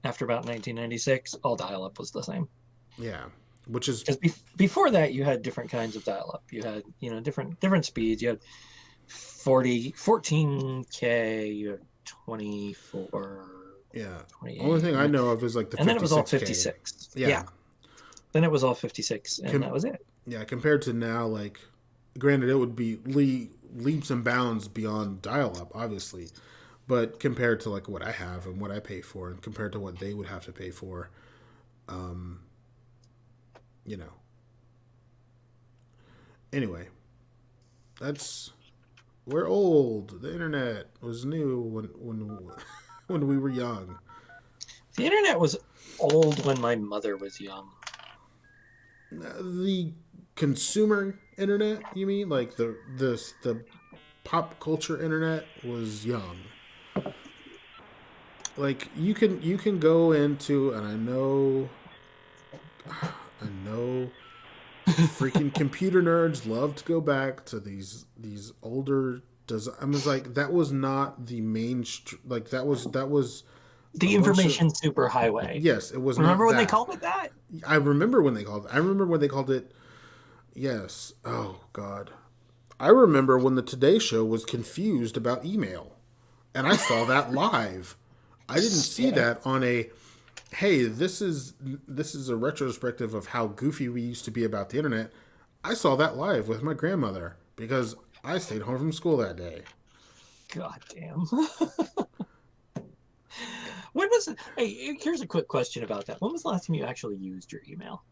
After about 1996, all dial-up was the same. Yeah, which is Because before that, you had different kinds of dial-up. You had, different speeds. You had 14K, you had 24, yeah. 28. Only thing I know of is like the 56K. And then it was all 56. Yeah. Then it was all 56, and that was it. Yeah, compared to now, like, granted, it would be leaps and bounds beyond dial-up, obviously, but compared to like what I have and what I pay for, and compared to what they would have to pay for, you know. Anyway, we're old. The internet was new when we were young. The internet was old when my mother was young. The consumer internet, you mean? Like the pop culture internet was young. Like you can go into, and I know freaking computer nerds love to go back to these older I was like, that was not the main like that was the information superhighway. Yes, it was. Remember when they called it that? I remember when they called it. I remember when they called it. Yes. Oh God. I remember when the Today Show was confused about email, and I saw that live. I didn't see that on a. Hey, this is a retrospective of how goofy we used to be about the internet. I saw that live with my grandmother because I stayed home from school that day. God damn. When was it? Hey, here's a quick question about that. When was the last time you actually used your email?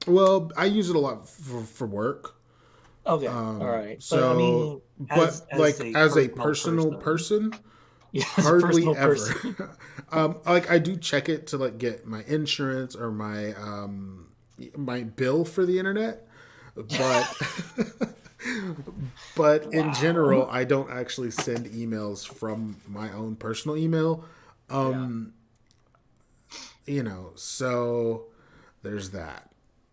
Well, I use it a lot for work. Okay, all right. So, as a personal person, yeah, hardly ever. Like I do check it to like get my insurance or my my bill for the internet, but in general, I don't actually send emails from my own personal email. You know, so there's that,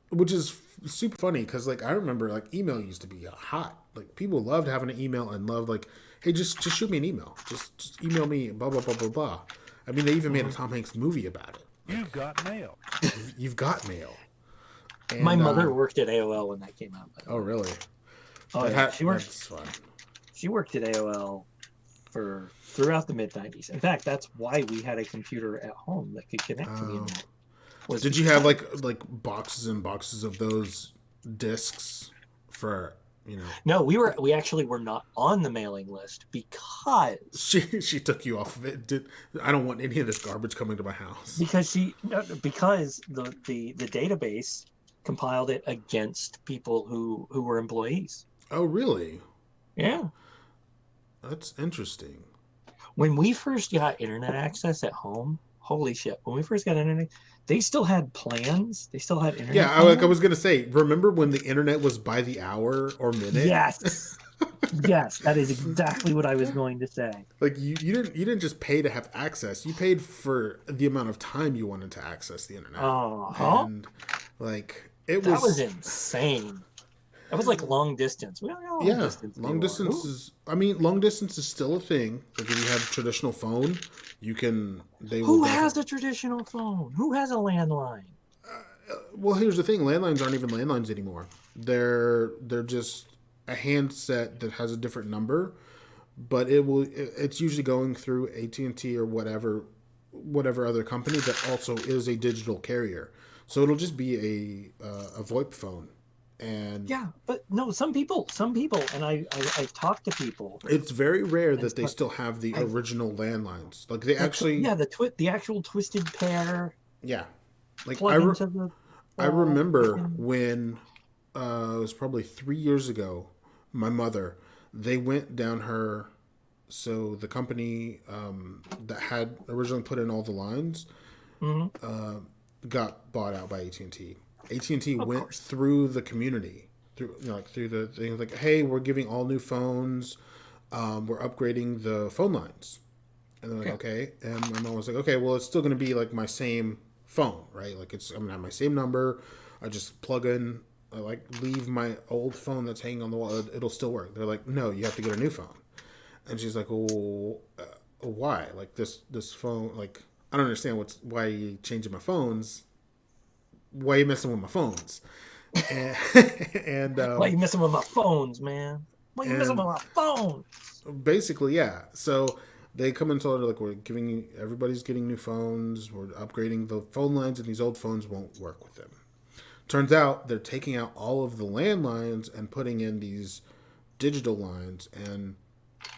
which is super funny because like I remember like email used to be hot. Like people loved having an email and loved like, hey, just shoot me an email. Just email me, blah blah blah blah blah. I mean, they even made a Tom Hanks movie about it. You've got mail. You've got mail. And, my mother worked at AOL when that came out. Oh really? Oh yeah, that's fun. She worked at AOL throughout the mid-90s. In fact, that's why we had a computer at home that could connect to the internet. Did you have like boxes and boxes of those discs for, you know? No, we actually were not on the mailing list because she took you off of it. I don't want any of this garbage coming to my house. Because the database compiled it against people who were employees. Oh, really? Yeah. That's interesting. When we first got internet access at home, holy shit! When we first got internet, they still had plans. They still had internet. Yeah, plans. I was gonna say. Remember when the internet was by the hour or minute? Yes, yes, that is exactly what I was going to say. Like you didn't just pay to have access. You paid for the amount of time you wanted to access the internet. And like that was insane. That was like long distance. We don't know long distance. Long distance is. I mean, long distance is still a thing. Like if you have a traditional phone, you can. Who has a traditional phone? Who has a landline? Well, here's the thing: landlines aren't even landlines anymore. They're just a handset that has a different number, but it's usually going through AT&T or whatever other company that also is a digital carrier. So it'll just be a VoIP phone. And yeah, but no, some people, and I've talked to people. It's very rare that they still have the original landlines. Like they actually, the actual twisted pair. Yeah, like I remember when it was probably 3 years ago. My mother, they went down her. So the company that had originally put in all the lines got bought out by AT&T. AT&T went through the community, through the thing, like, hey, we're giving all new phones we're upgrading the phone lines. And they're like, Yeah. okay. And my mom was like, okay, well, it's still going to be like my same phone, right? Like I'm going to have my same number. I just plug in, I like leave my old phone that's hanging on the wall. It'll still work. They're like, no, you have to get a new phone. And she's like, well, why? Like this phone, like, I don't understand why are you changing my phones? Why are you messing with my phones? And, and, Why um, you messing with my phones, man? Why you messing and with my phone? basically, yeah. So they come and told her like we're giving everybody's getting new phones. We're upgrading the phone lines, and these old phones won't work with them. Turns out they're taking out all of the landlines and putting in these digital lines, and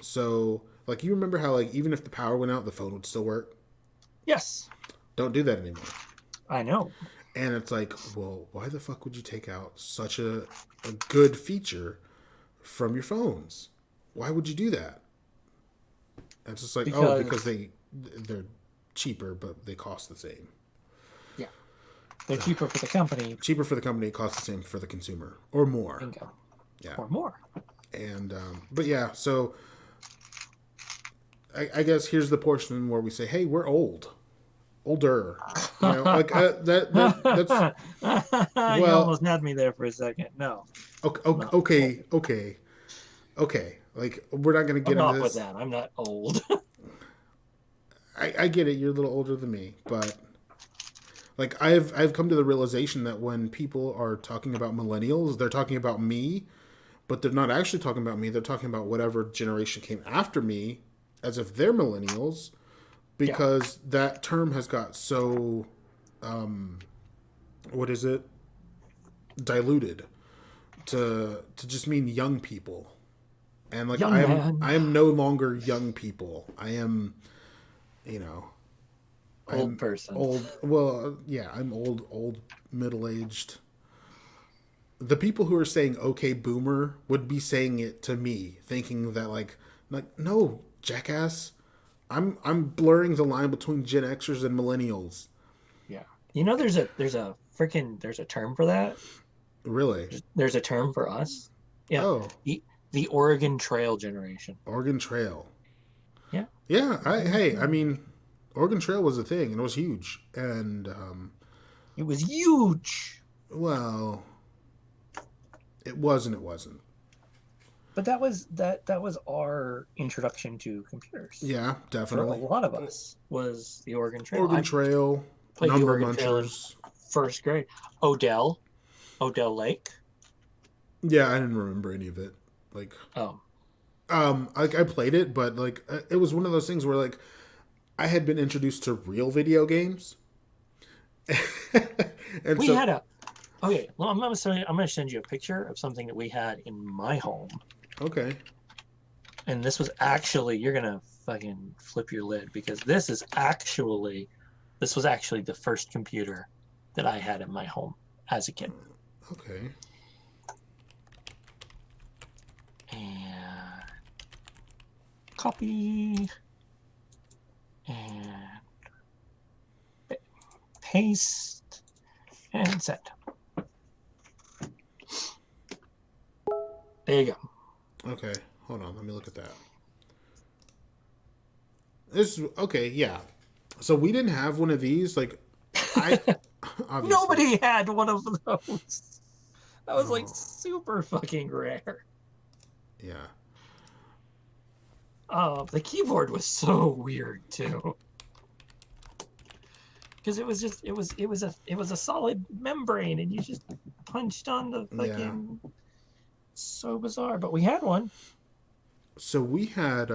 so like you remember how like even if the power went out, the phone would still work. Yes, Don't do that anymore. I know. And it's like, well, why the fuck would you take out such a good feature from your phones? Why would you do that? And it's just like, oh, because Because they're cheaper, but they cost the same. yeah, they're cheaper for the company. Cheaper for the company, costs the same for the consumer, or more. Bingo. Yeah, Or more. and but yeah, so I guess here's the portion where we say, hey, we're older. You know, like that's You well, almost had me there for a second. No, okay, no. okay, okay, okay. Like we're not gonna get into Enough with this. that. I'm not old. I get it. You're a little older than me, but like I've come to the realization that when people are talking about millennials, they're talking about me, but they're not actually talking about me. They're talking about whatever generation came after me, as if they're millennials, Yeah. because that term has got so what is it, diluted to just mean young people. And like Young man. I am no longer young people. I am, you know, Old I'm person. old. Well, yeah, I'm old, middle aged. The people who are saying "okay, boomer" would be saying it to me, thinking that like no, jackass. I'm blurring the line between Gen Xers and millennials. Yeah. You know, there's a term for that. Really? There's a term for us. Yeah. Oh, The Oregon Trail generation. Oregon Trail. Yeah. Yeah. Hey, I mean, Oregon Trail was a thing and it was huge. And It was huge. well, it was and it wasn't. But that was our introduction to computers. Yeah, For a definitely. lot of us was the Oregon Trail. Oregon I Trail, played the Number Oregon Trail in Munchers. first grade. Odell Lake. Yeah, I didn't remember any of it. Like, Oh, like I played it, but like it was one of those things where like I had been introduced to real video games, and we so had a. Okay, well, I'm gonna send you a picture of something that we had in my home, okay, and this was actually you're gonna fucking flip your lid because this was actually the first computer that I had in my home as a kid. okay, And copy and paste and send. There you go. okay. Hold on, let me look at that. This okay, yeah. So we didn't have one of these. Like, I obviously Nobody had one of those. That was like Oh. super fucking rare. Yeah. The keyboard was so weird too. Because it was a solid membrane and you just punched on the fucking so bizarre. But we had one. So we had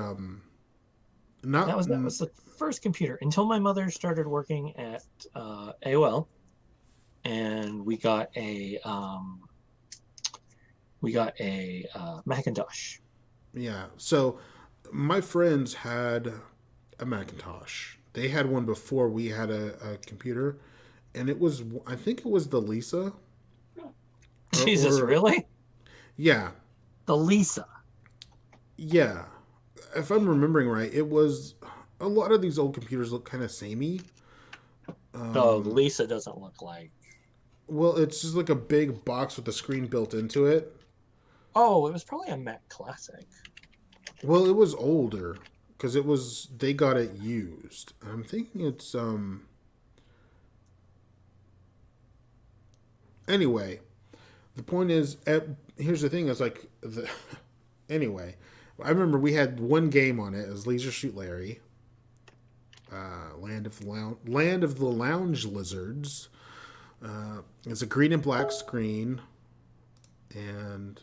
not That was the first computer until my mother started working at AOL, and we got a Macintosh. yeah. So my friends had a Macintosh. They had one before we had a computer, and it was I think it was the Lisa. Jesus, really? Yeah, The Lisa. yeah. If I'm remembering right, it was a lot of these old computers look kind of samey. No, the Lisa doesn't look like. Well, it's just like a big box with a screen built into it. Oh, it was probably a Mac Classic. Well, it was older because they got it used. I'm thinking it's anyway. The point is, here's the thing: is like the anyway. I remember we had one game on it. It was Leisure Suit Larry, Land of the Lounge Lizards. It's a green and black screen, and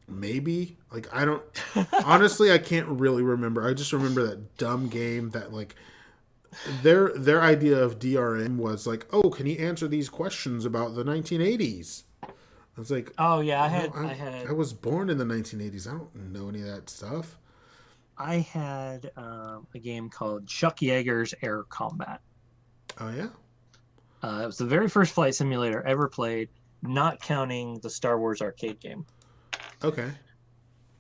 maybe like I don't honestly I can't really remember. I just remember that dumb game that like their idea of DRM was like, oh, can you answer these questions about the 1980s? I was like, Oh yeah, no, I I was born in the 1980s. I don't know any of that stuff. had a game called Chuck Yeager's Air Combat. Oh yeah, It was the very first flight simulator ever played, not counting the Star Wars arcade game. okay,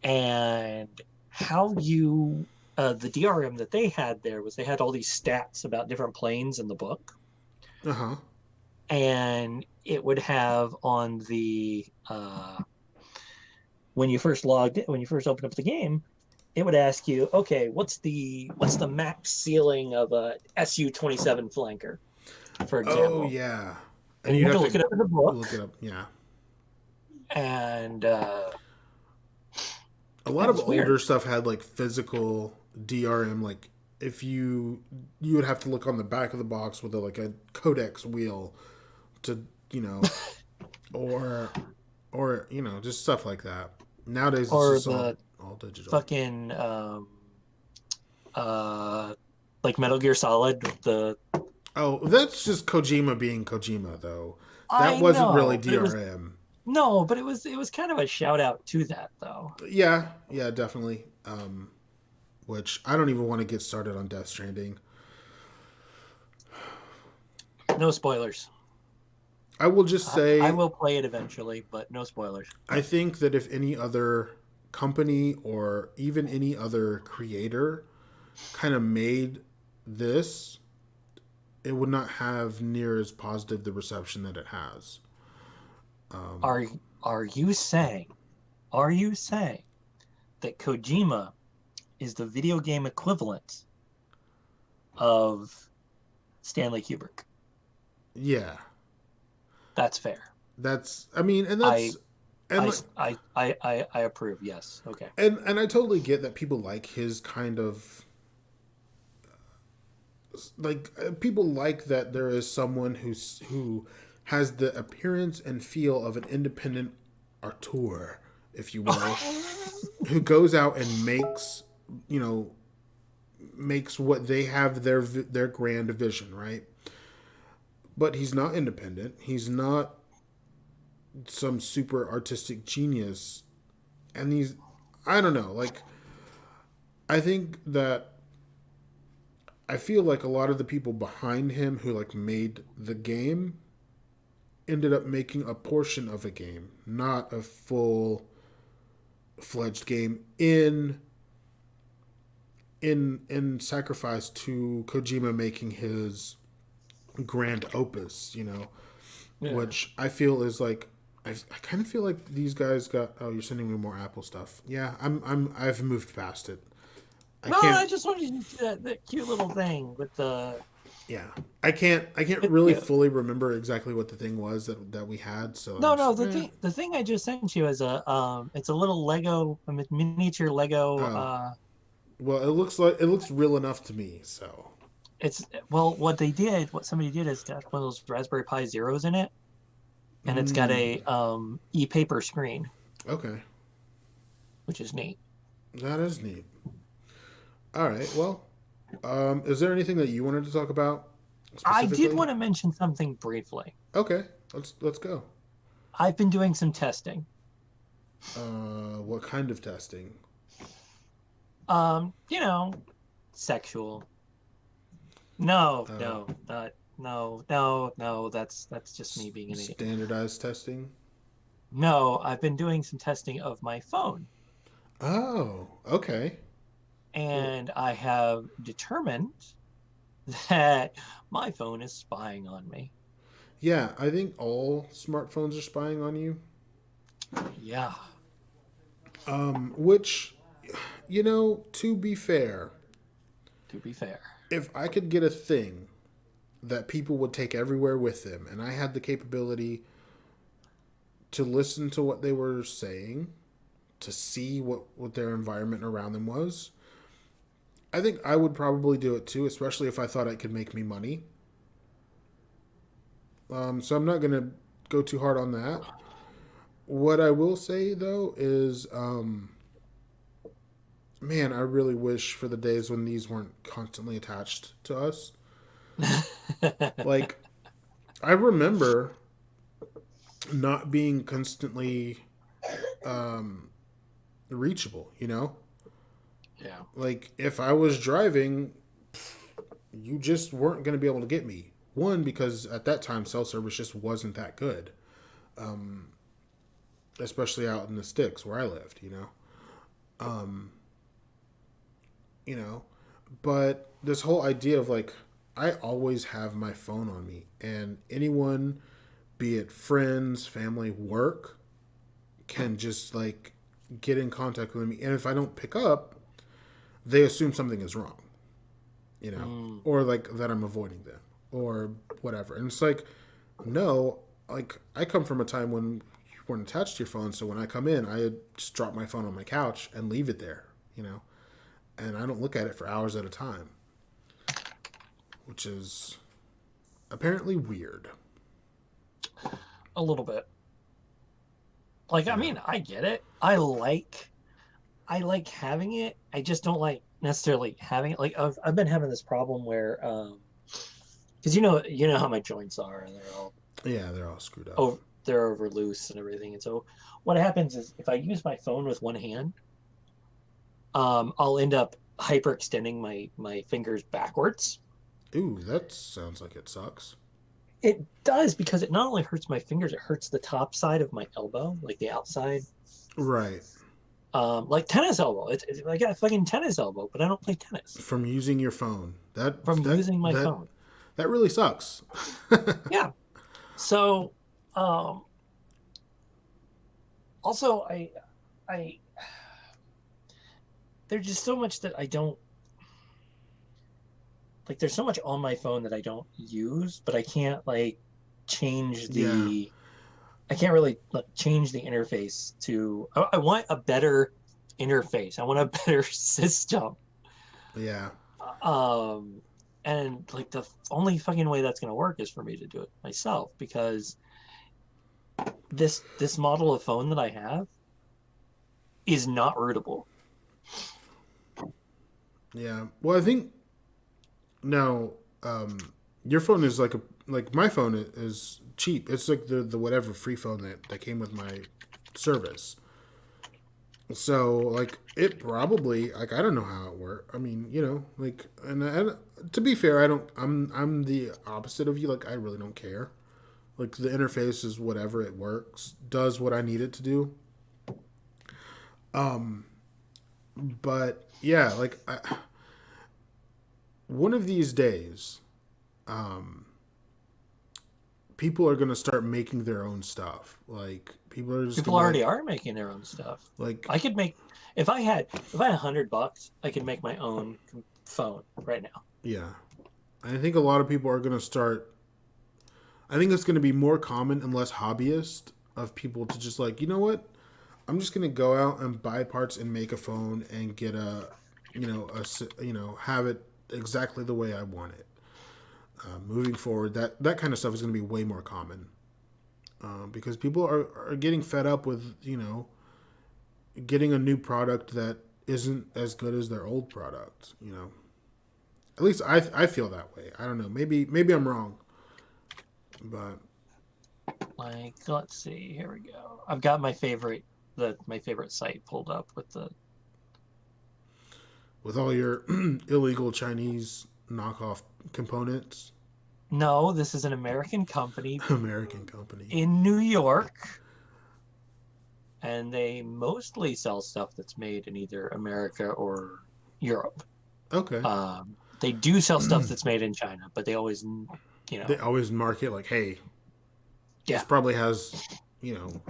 And how you the DRM that they had there was they had all these stats about different planes in the book, uh huh, and it would have on the when you first opened up the game, it would ask you, okay, what's the max ceiling of a Su-27 flanker, for oh example, yeah, and and you you'd had to have look it to up in the look it book, up. Yeah, and a lot that of was weird. older stuff had like physical DRM. Like if you would have to look on the back of the box with like a codex wheel to or just stuff like that. Nowadays it's Or just the all digital. fucking uh like Metal Gear Solid, the Oh, that's just Kojima being Kojima though. That I wasn't really know, but it was DRM. no, but it was kind of a shout out to that though. Yeah, yeah, definitely. Which I don't even want to get started on Death Stranding. No spoilers. I will just I say will play it eventually, but no spoilers. I think that if any other company or even any other creator kind of made this, it would not have near as positive the reception that it has. Um, Are are you saying are you saying that Kojima is the video game equivalent of Stanley Kubrick? yeah, That's fair. that's. I mean, and I that's and I like- I approve. Yes. Okay. and I totally get that people like his kind of like people like that there is someone who has the appearance and feel of an independent auteur, if you will, who goes out and you know makes what they have their grand vision, right? But he's not independent. He's not some super artistic genius, and he's I don't know. Like I think that I feel like a lot of the people behind him who like made the game ended up making a portion of a game, not a full fledged game in sacrifice to Kojima making his grand opus, Yeah. which I feel is like I kind of feel like these guys got. Oh, you're sending me more Apple stuff. Yeah, I've moved past it. I No, can't. I just wanted to see that cute little thing with the. Yeah, I can't really fully remember exactly what the thing was that we had. So No, I'm no, just, the thing I just sent you is it's a little Lego, a miniature Lego. oh, well, it looks real enough to me. So It's well, what somebody did is got one of those Raspberry Pi Zeros in it, and it's got mm, a e-paper screen, okay, which is neat. that is neat. All right, well, is there anything that you wanted to talk about I did specifically? want to mention something briefly. Okay, let's go. I've been doing some testing. What kind of testing? You know, sexual. No, Uh, no, not no, no, no. That's just me being an idiot. Standardized testing. No, I've been doing some testing of my phone, Oh, okay. Well, and I have determined that my phone is spying on me. yeah, I think all smartphones are spying on you. Yeah. Which, to be fair, To be fair. if I could get a thing that people would take everywhere with them, and I had the capability to listen to what they were saying, to see what their environment around them was, I think I would probably do it too, especially if I thought it could make me money. So I'm not going to go too hard on that. What I will say, though, is man, I really wish for the days when these weren't constantly attached to us. Like, I remember not being constantly um, reachable. Yeah. Like, if I was driving, you just weren't going to be able to get me. One, because at that time, cell service just wasn't that good, especially out in the sticks where I lived. Um, you know, but this whole idea of like, I always have my phone on me, and anyone, be it friends, family, work, can just like get in contact with me. And if I don't pick up, they assume something is wrong, Mm. or like that I'm avoiding them or whatever. And it's like, no, like I come from a time when you weren't attached to your phone. So when I come in, I just drop my phone on my couch and leave it there, and I don't look at it for hours at a time, which is apparently weird. A little bit. Like, I Yeah. mean, I get it. I like having it. I just don't like necessarily having it. Like, I've been having this problem where, because you know how my joints are, and Yeah, they're all screwed up. over they're over loose and everything. And so, what happens is if I use my phone with one hand, I'll end up hyperextending my fingers backwards. Ooh, that sounds like it sucks. It does because it not only hurts my fingers, it hurts the top side of my elbow, like the outside. Right. Like tennis elbow. It's I got a fucking tennis elbow, but I don't play tennis From using your phone. That from that using my that phone. that really sucks. Yeah. So, um, also I, there's just so much that I don't like. There's so much on my phone that I don't use, but I can't like change Yeah. the. I can't really like, change the interface to. I want a better interface. I want a better system. Yeah. Um, and like the only fucking way that's gonna work is for me to do it myself because this model of phone that I have is not rootable. Yeah. Well, I think now your phone is like my phone is cheap. It's like the whatever free phone that came with my service. So like it probably like I don't know how it worked. I mean, like and to be fair, I don't. I'm the opposite of you. Like I really don't care. Like the interface is whatever, it works, does what I need it to do. Um, but yeah, like one of these days, um, people are gonna start making their own stuff. Like people are just People gonna be already like, are making their own stuff. like I could make if I had $100, I could make my own phone right now. yeah. I think a lot of people are gonna start. I think it's gonna be more common and less hobbyist of people to just like, you know what? I'm just gonna go out and buy parts and make a phone and get have it exactly the way I want it. Moving forward, that kind of stuff is going to be way more common because people are getting fed up with getting a new product that isn't as good as their old product. At least I feel that way. I don't know. Maybe I'm wrong, but Like, let's see. Here we go. I've got my favorite site pulled up with the. with all your illegal Chinese knockoff components, No, this is an American company American company. in New York, and they mostly sell stuff that's made in either America or Europe. Okay. They do sell stuff that's made in China, but they always, They always mark it like, hey, this yeah, probably has, you know,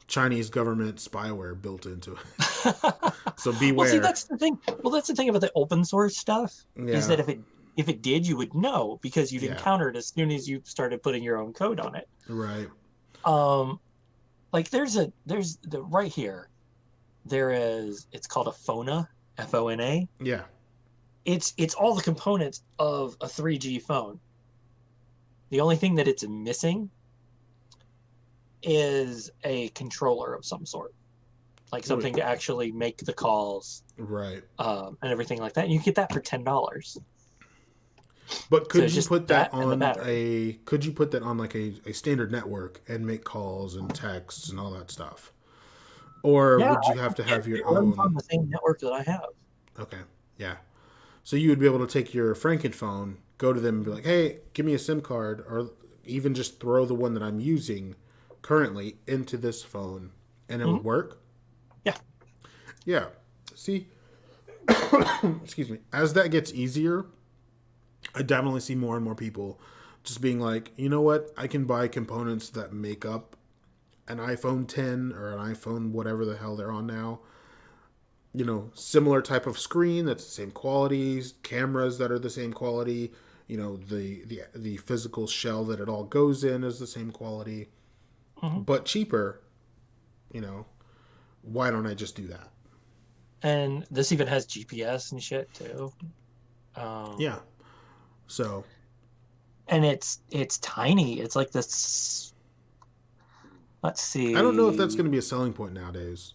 Chinese government spyware built into it. So Well, see, beware. that's the thing. Well, that's the thing about the open source stuff is Yeah. that if it did, you would know because you'd Yeah. encounter it as soon as you started putting your own code on it. Right. Like there's the right here. It's called a Fona, Fona. Yeah. It's all the components of a 3G phone. The only thing that it's missing is a controller of some sort, like something to actually make the calls, Right. and everything like that. And you get that for $10. But could So you put that and the on battery. could you put that on like a standard network and make calls and texts and all that stuff? Or Yeah, would you have to have it your runs on own? the same network that I have. Okay. Yeah. So you would be able to take your Frankenphone, go to them and be like, "Hey, give me a SIM card," or even just throw the one that I'm using currently into this phone, and it would work. Yeah. Yeah. See, excuse me. As that gets easier, I definitely see more and more people just being like, you know what? I can buy components that make up an iPhone 10 or an iPhone whatever the hell they're on now. You know, similar type of screen that's the same qualities, cameras that are the same quality. You know, the physical shell that it all goes in is the same quality, but cheaper. You know, why don't I just do that? And this even has GPS and shit too. Yeah. So. And it's tiny. It's like this. Let's see. I don't know if that's going to be a selling point nowadays.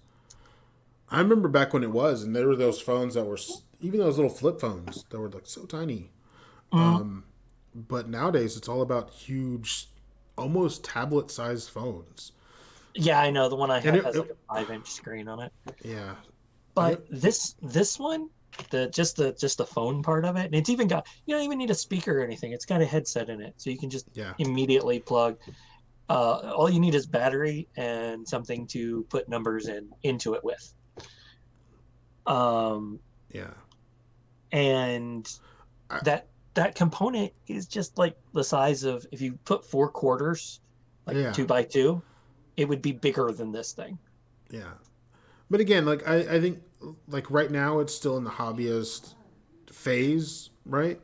I remember back when it was, and there were those phones that were even those little flip phones that were like so tiny. But nowadays, it's all about huge, almost tablet-sized phones. Yeah, I know the one I have And has like a 5-inch screen on it. Yeah, But this one, just the phone part of it, and it's even got, you don't even need a speaker or anything. It's got a headset in it, so you can just immediately plug. All you need is battery and something to put numbers into it with. Yeah. And that component is just like the size of, if you put 4 quarters, like 2x2, it would be bigger than this thing. Yeah. But again, like I think like right now it's still in the hobbyist phase, right?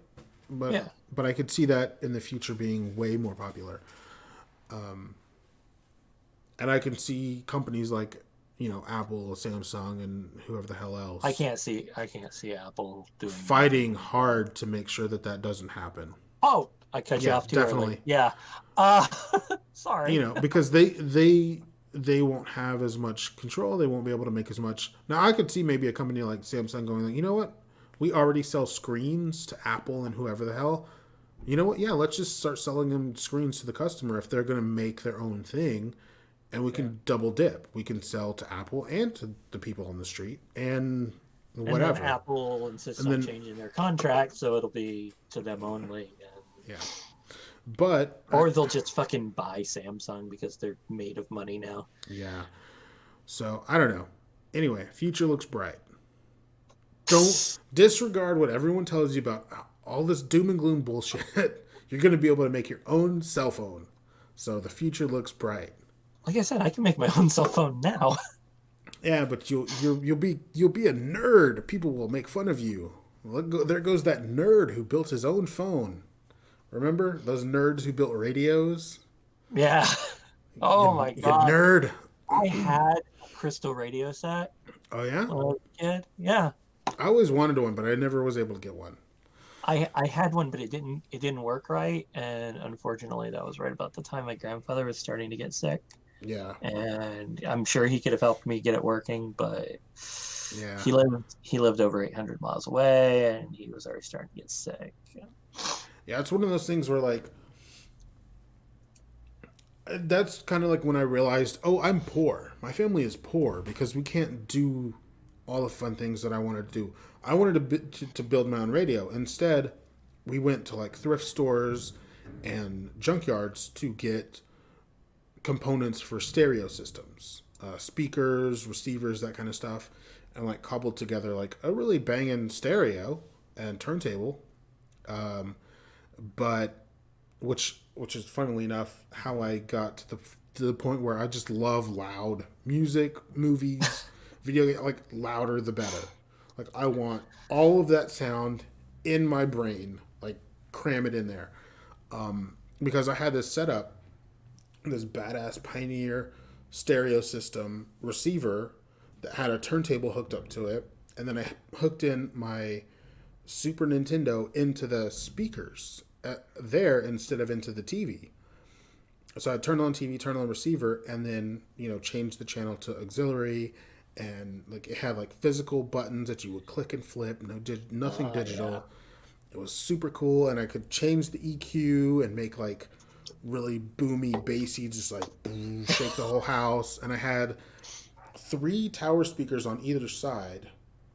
But I could see that in the future being way more popular. And I can see companies like, you know, Apple, Samsung, and whoever the hell else. I can't see Apple doing fighting hard to make sure that doesn't happen. Oh, I cut you off too definitely. Early. Yeah. Sorry. You know, because they won't have as much control. They won't be able to make as much. Now, I could see maybe a company like Samsung going like, you know what? We already sell screens to Apple and whoever the hell. You know what? Yeah, let's just start selling them screens to the customer if they're going to make their own thing. And we can double dip. We can sell to Apple and to the people on the street and whatever. And then Apple insists on changing their contract, so it'll be to them only. Yeah. But or they'll just fucking buy Samsung because they're made of money now. Yeah. So I don't know. Anyway, future looks bright. Don't disregard what everyone tells you about all this doom and gloom bullshit. You're going to be able to make your own cell phone. So the future looks bright. Like I said, I can make my own cell phone now. Yeah, but you'll be a nerd. People will make fun of you. There goes that nerd who built his own phone. Remember those nerds who built radios? Yeah. Oh my god. You nerd. I had a Crystal radio set. Oh yeah? When I was a kid. Yeah. I always wanted one, but I never was able to get one. I had one, but it didn't work right, and unfortunately that was right about the time my grandfather was starting to get sick. Yeah. And I'm sure he could have helped me get it working, but yeah, he lived over 800 miles away, and he was already starting to get sick. Yeah, it's one of those things where, like, that's kind of like when I realized, oh, I'm poor. My family is poor because we can't do all the fun things that I wanted to do. I wanted to build my own radio. Instead, we went to, like, thrift stores and junkyards to get components for stereo systems, speakers, receivers, that kind of stuff, and like cobbled together like a really banging stereo and turntable, but which is funnily enough how I got to the point where I just love loud music, movies, video game. Like louder the better. Like I want all of that sound in my brain. Like cram it in there. Because I had this setup, this badass Pioneer stereo system receiver that had a turntable hooked up to it, and then I hooked in my Super Nintendo into the speakers there instead of into the TV. So I turned on TV, turned on receiver, and then change the channel to auxiliary, and like it had like physical buttons that you would click and flip. Nothing digital. Yeah. It was super cool, and I could change the EQ and make like really boomy, bassy, just like boom, shake the whole house. And I had 3 tower speakers on either side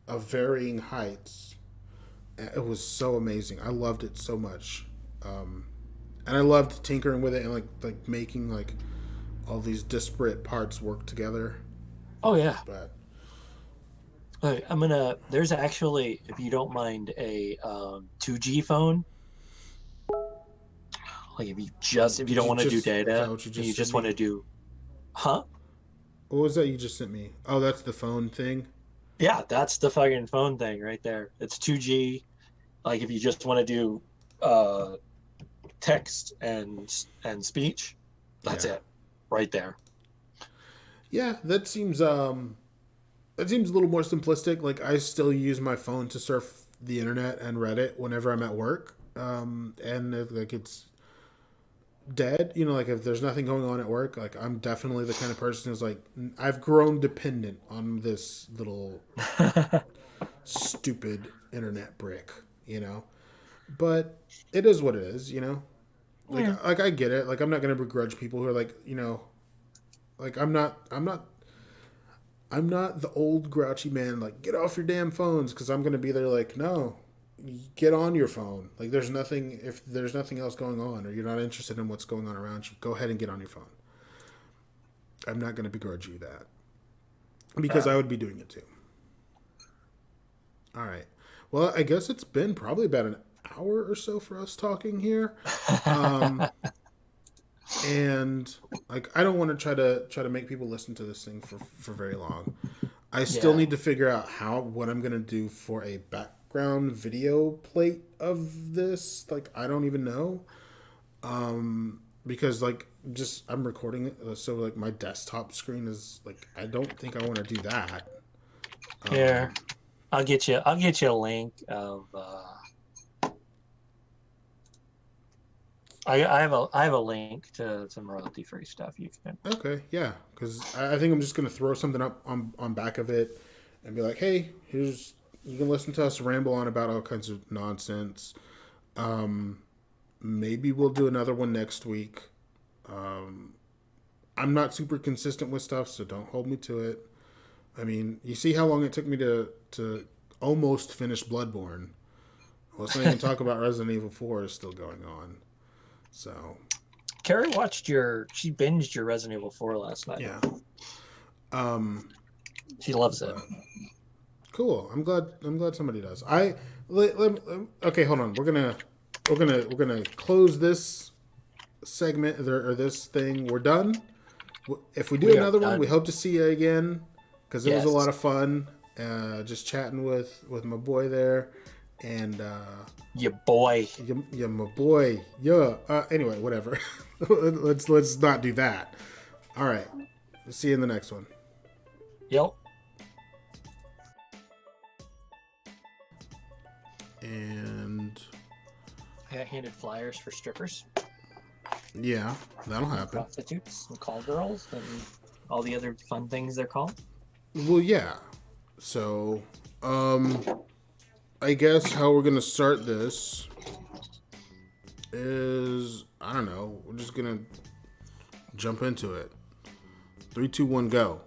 of varying heights. It was so amazing. I loved it so much, and I loved tinkering with it and like making like all these disparate parts work together. Oh yeah. But there's actually, if you don't mind, a 2G phone. Like if you don't want to do data, you just want to do, huh? What was that you just sent me? Oh, that's the phone thing? Yeah, that's the fucking phone thing right there. It's 2G. Like if you just want to do text and speech, that's it. Right there. Yeah, that seems a little more simplistic. Like I still use my phone to surf the internet and Reddit whenever I'm at work. And like it's dead, like if there's nothing going on at work, like I'm definitely the kind of person who's like, I've grown dependent on this little stupid internet brick, but it is what it is, like I get it. Like I'm not going to begrudge people who are like, like I'm not the old grouchy man, like get off your damn phones. 'Cause I'm going to be there like, no, get on your phone. Like if there's nothing else going on or you're not interested in what's going on around you, go ahead and get on your phone. I'm not going to begrudge you that, because I would be doing it too. All right. Well, I guess it's been probably about an hour or so for us talking here. And like, I don't want to try to make people listen to this thing for very long. I still need to figure out what I'm going to do for a background video plate of this. Like, I don't even know. Because like I'm recording it. So like my desktop screen is like, I don't think I want to do that. Here, I'll get you a link of, I have a link to some royalty-free stuff you can. Okay, yeah, because I think I'm just gonna throw something up on back of it, and be like, hey, you can listen to us ramble on about all kinds of nonsense. Maybe we'll do another one next week. I'm not super consistent with stuff, so don't hold me to it. I mean, you see how long it took me to almost finish Bloodborne. Let's not even talk about Resident Evil 4 is still going on. So, Carrie she binged your Resident Evil 4 last night. Yeah. She loves it. Cool. I'm glad somebody does. Okay, hold on. We're gonna close this segment or this thing. We're done. If we do another one, we hope to see you again, because it was a lot of fun. Just chatting with my boy there. And your boy, yeah, my boy, yeah. Anyway, whatever. let's not do that. All right. See you in the next one. Yep. And I got handed flyers for strippers. Yeah, that'll happen. Prostitutes and call girls and all the other fun things they're called. Well, yeah. So, I guess how we're gonna start this is, I don't know, we're just gonna jump into it. 3, 2, 1, go.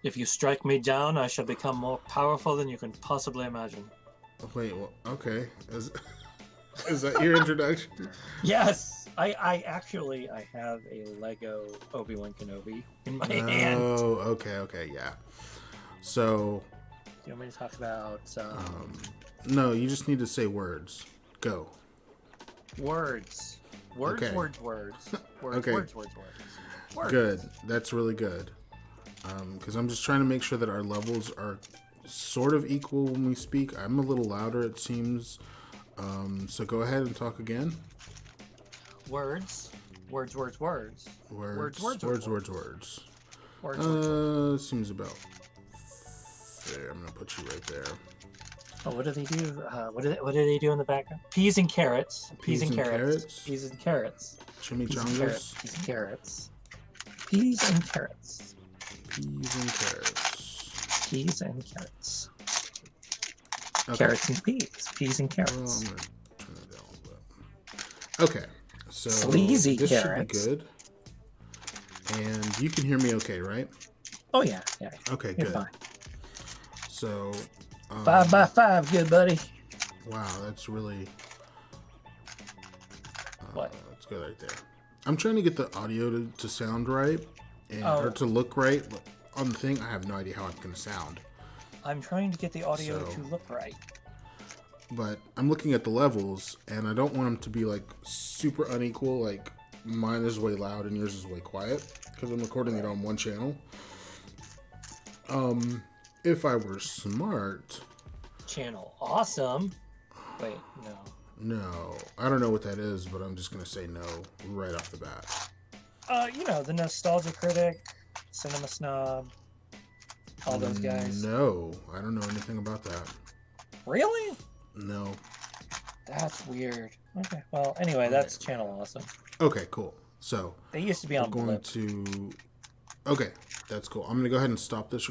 If you strike me down, I shall become more powerful than you can possibly imagine. Wait, well, okay. Is that your introduction? Yes. I actually have a Lego Obi-Wan Kenobi in my hand. Oh, okay, yeah. So, you want me to talk about... no, you just need to say words. Go. Words. Okay. Words. Okay. Words. Words. Good. That's really good. Because I'm just trying to make sure that our levels are sort of equal when we speak. I'm a little louder, it seems. So go ahead and talk again. Words. Words, words, words. Words. Words. Seems about there. I'm gonna put you right there. Oh, what do they do? What do they do in the background? Peas and carrots. Peas and carrots. Peas and carrots. Chimichangas. Peas and carrots. Peas and carrots. Peas and carrots. Peas and carrots. Okay. Carrots and peas. Peas and Well, carrots. I'm gonna turn it down a little bit. Okay. So Sleazy this carrots. should be good. And you can hear me okay, right? Oh yeah. Okay, You're good. fine. So 5 by 5, good buddy. wow, that's really What? Let's go right there. I'm trying to get the audio to sound right and or to look right. But on the thing, I have no idea how it's going to sound. I'm trying to get the audio So- to look right. But I'm looking at the levels, and I don't want them to be like super unequal. Like mine is way loud and yours is way quiet because I'm recording it on one channel. If I were smart, Channel awesome. Wait, no. no, I don't know what that is, but I'm just gonna say no right off the bat. The Nostalgia Critic, Cinema Snob, all those guys. No, I don't know anything about that. Really? No. That's weird. Okay. Well, anyway, that's Channel Awesome. Okay, cool. So They used to be we're on going Blip. to. Okay, that's cool. I'm gonna go ahead and stop this